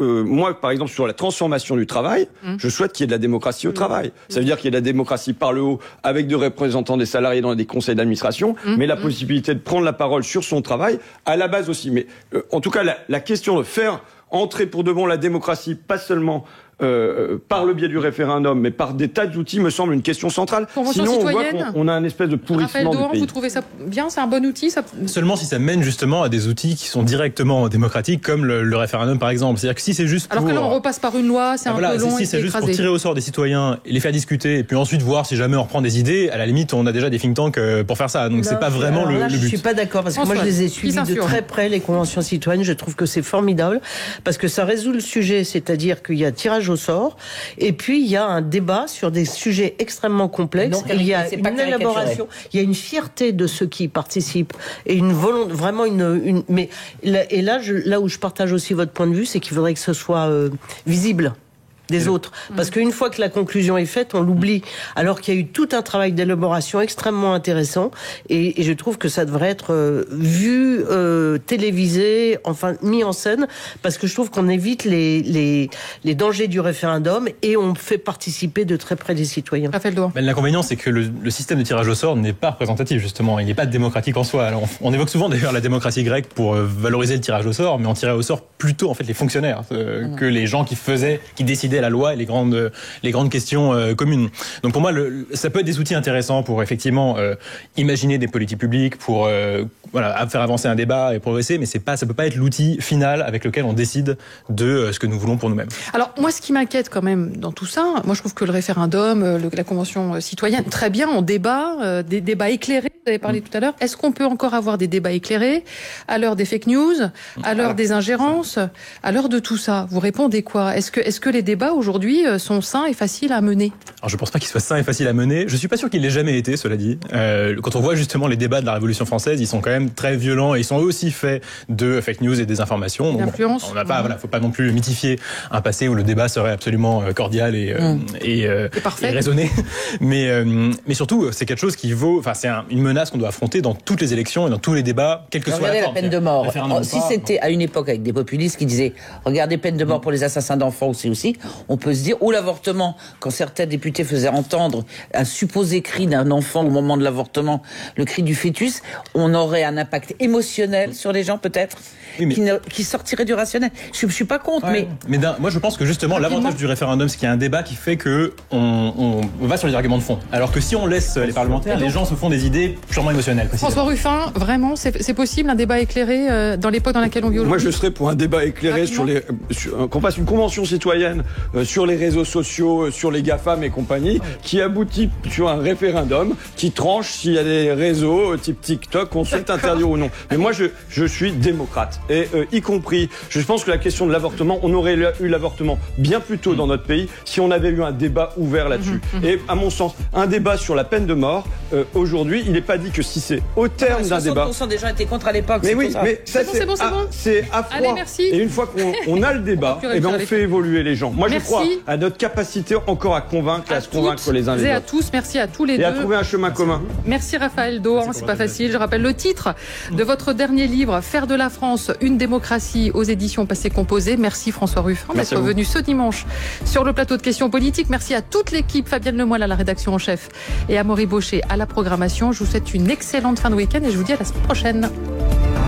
moi, par exemple, sur la transformation du travail, je souhaite qu'il y ait de la démocratie au travail. Ça veut dire qu'il y ait de la démocratie par le haut, avec des représentants des salariés dans des conseils d'administration, mais la possibilité de prendre la parole sur son travail, à la base aussi. Mais en tout cas, la question de faire entrer pour de bon la démocratie, pas seulement par le biais du référendum, mais par des tas d'outils, me semble une question centrale. Convention Sinon, citoyenne. on voit qu'on a un espèce de pourrissement du pays. Vous trouvez ça bien? C'est un bon outil ça... Seulement si ça mène justement à des outils qui sont directement démocratiques, comme le référendum par exemple. C'est-à-dire que si c'est juste Alors que là, on repasse par une loi, c'est un peu long si et c'est juste écrasé. pour tirer au sort des citoyens, et les faire discuter, et puis ensuite voir si jamais on reprend des idées, à la limite, on a déjà des think tanks pour faire ça. Donc c'est pas vraiment le but. Je suis pas d'accord, parce que moi je les ai suivis de très près, les conventions citoyennes. Je trouve que c'est formidable, parce que ça résout le sujet, c'est-à-dire qu'il y a tirage au sort, et puis il y a un débat sur des sujets extrêmement complexes. Donc, il y a une élaboration, il y a une fierté de ceux qui participent et une volonté, vraiment mais là où je partage aussi votre point de vue, c'est qu'il faudrait que ce soit visible des autres. Parce qu'une fois que la conclusion est faite, on l'oublie. Alors qu'il y a eu tout un travail d'élaboration extrêmement intéressant, et je trouve que ça devrait être vu, télévisé, enfin mis en scène, parce que je trouve qu'on évite les dangers du référendum et on fait participer de très près les citoyens. L'inconvénient, c'est que le système de tirage au sort n'est pas représentatif, justement. Il n'est pas démocratique en soi. Alors, on évoque souvent d'ailleurs la démocratie grecque pour valoriser le tirage au sort, mais on tirait au sort plutôt en fait les fonctionnaires que les gens qui décidaient la loi et les grandes questions communes. Donc pour moi, ça peut être des outils intéressants pour effectivement imaginer des politiques publiques, pour faire avancer un débat et progresser, mais ça peut pas être l'outil final avec lequel on décide de ce que nous voulons pour nous-mêmes. Alors moi, ce qui m'inquiète quand même dans tout ça, moi je trouve que le référendum, la convention citoyenne, très bien, on débat, des débats éclairés, vous avez parlé tout à l'heure. Est-ce qu'on peut encore avoir des débats éclairés à l'heure des fake news, à l'heure des ingérences, à l'heure de tout ça? Vous répondez quoi? Est-ce que les débats aujourd'hui sont sains et faciles à mener? Alors je pense pas qu'ils soient sains et faciles à mener. Je suis pas sûr qu'ils l'aient jamais été, cela dit. Quand on voit justement les débats de la Révolution française, ils sont quand même très violents et ils sont eux aussi faits de fake news et des informations. D'influence. On n'a pas, faut pas non plus mythifier un passé où le débat serait absolument cordial et raisonné. Mais surtout, c'est quelque chose qui vaut, c'est une menace qu'on doit affronter dans toutes les élections et dans tous les débats, quelle que soit la forme. La peine de mort. Si c'était à une époque avec des populistes qui disaient, regardez, peine de mort pour les assassins d'enfants aussi, on peut se dire, ou l'avortement, quand certains députés faisaient entendre un supposé cri d'un enfant au moment de l'avortement, le cri du fœtus, on aurait un impact émotionnel sur les gens peut-être, qui sortirait du rationnel. Je suis pas contre, mais moi je pense que justement l'avantage du référendum, c'est qu'il y a un débat qui fait que on va sur les arguments de fond. Alors que si on laisse les parlementaires, les gens se font des idées purement émotionnelles. François Ruffin, vraiment, c'est possible un débat éclairé dans l'époque dans laquelle on vit aujourd'hui? Moi, je serais pour un débat éclairé qu'on fasse une convention citoyenne sur les réseaux sociaux, sur les GAFAM et compagnie, qui aboutit sur un référendum qui tranche s'il y a des réseaux type TikTok qu'on souhaite interdire ou non. Mais moi, je suis démocrate. Et y compris, je pense que la question de l'avortement, on aurait eu l'avortement bien plus tôt dans notre pays si on avait eu un débat ouvert là-dessus. Et à mon sens, un débat sur la peine de mort, aujourd'hui, il n'est pas dit que si c'est au terme d'un débat... 60% des gens étaient contre à l'époque. Mais oui, mais ça c'est à froid. Allez, merci. Et une fois qu'on a le débat, on fait évoluer les gens. Moi, je crois à notre capacité encore à convaincre et à se convaincre les uns les autres. Et à tous, merci à tous les deux. Et à trouver un chemin commun. Merci Raphaël Dohan, c'est pas facile. Je rappelle le titre de votre dernier livre, Faire de la France une démocratie, aux éditions Passé Composé. Merci François Ruffin d'être venu ce dimanche sur le plateau de Questions Politiques. Merci à toute l'équipe, Fabienne Lemoyle à la rédaction en chef et Amaury Baucher à la programmation. Je vous souhaite une excellente fin de week-end et je vous dis à la semaine prochaine.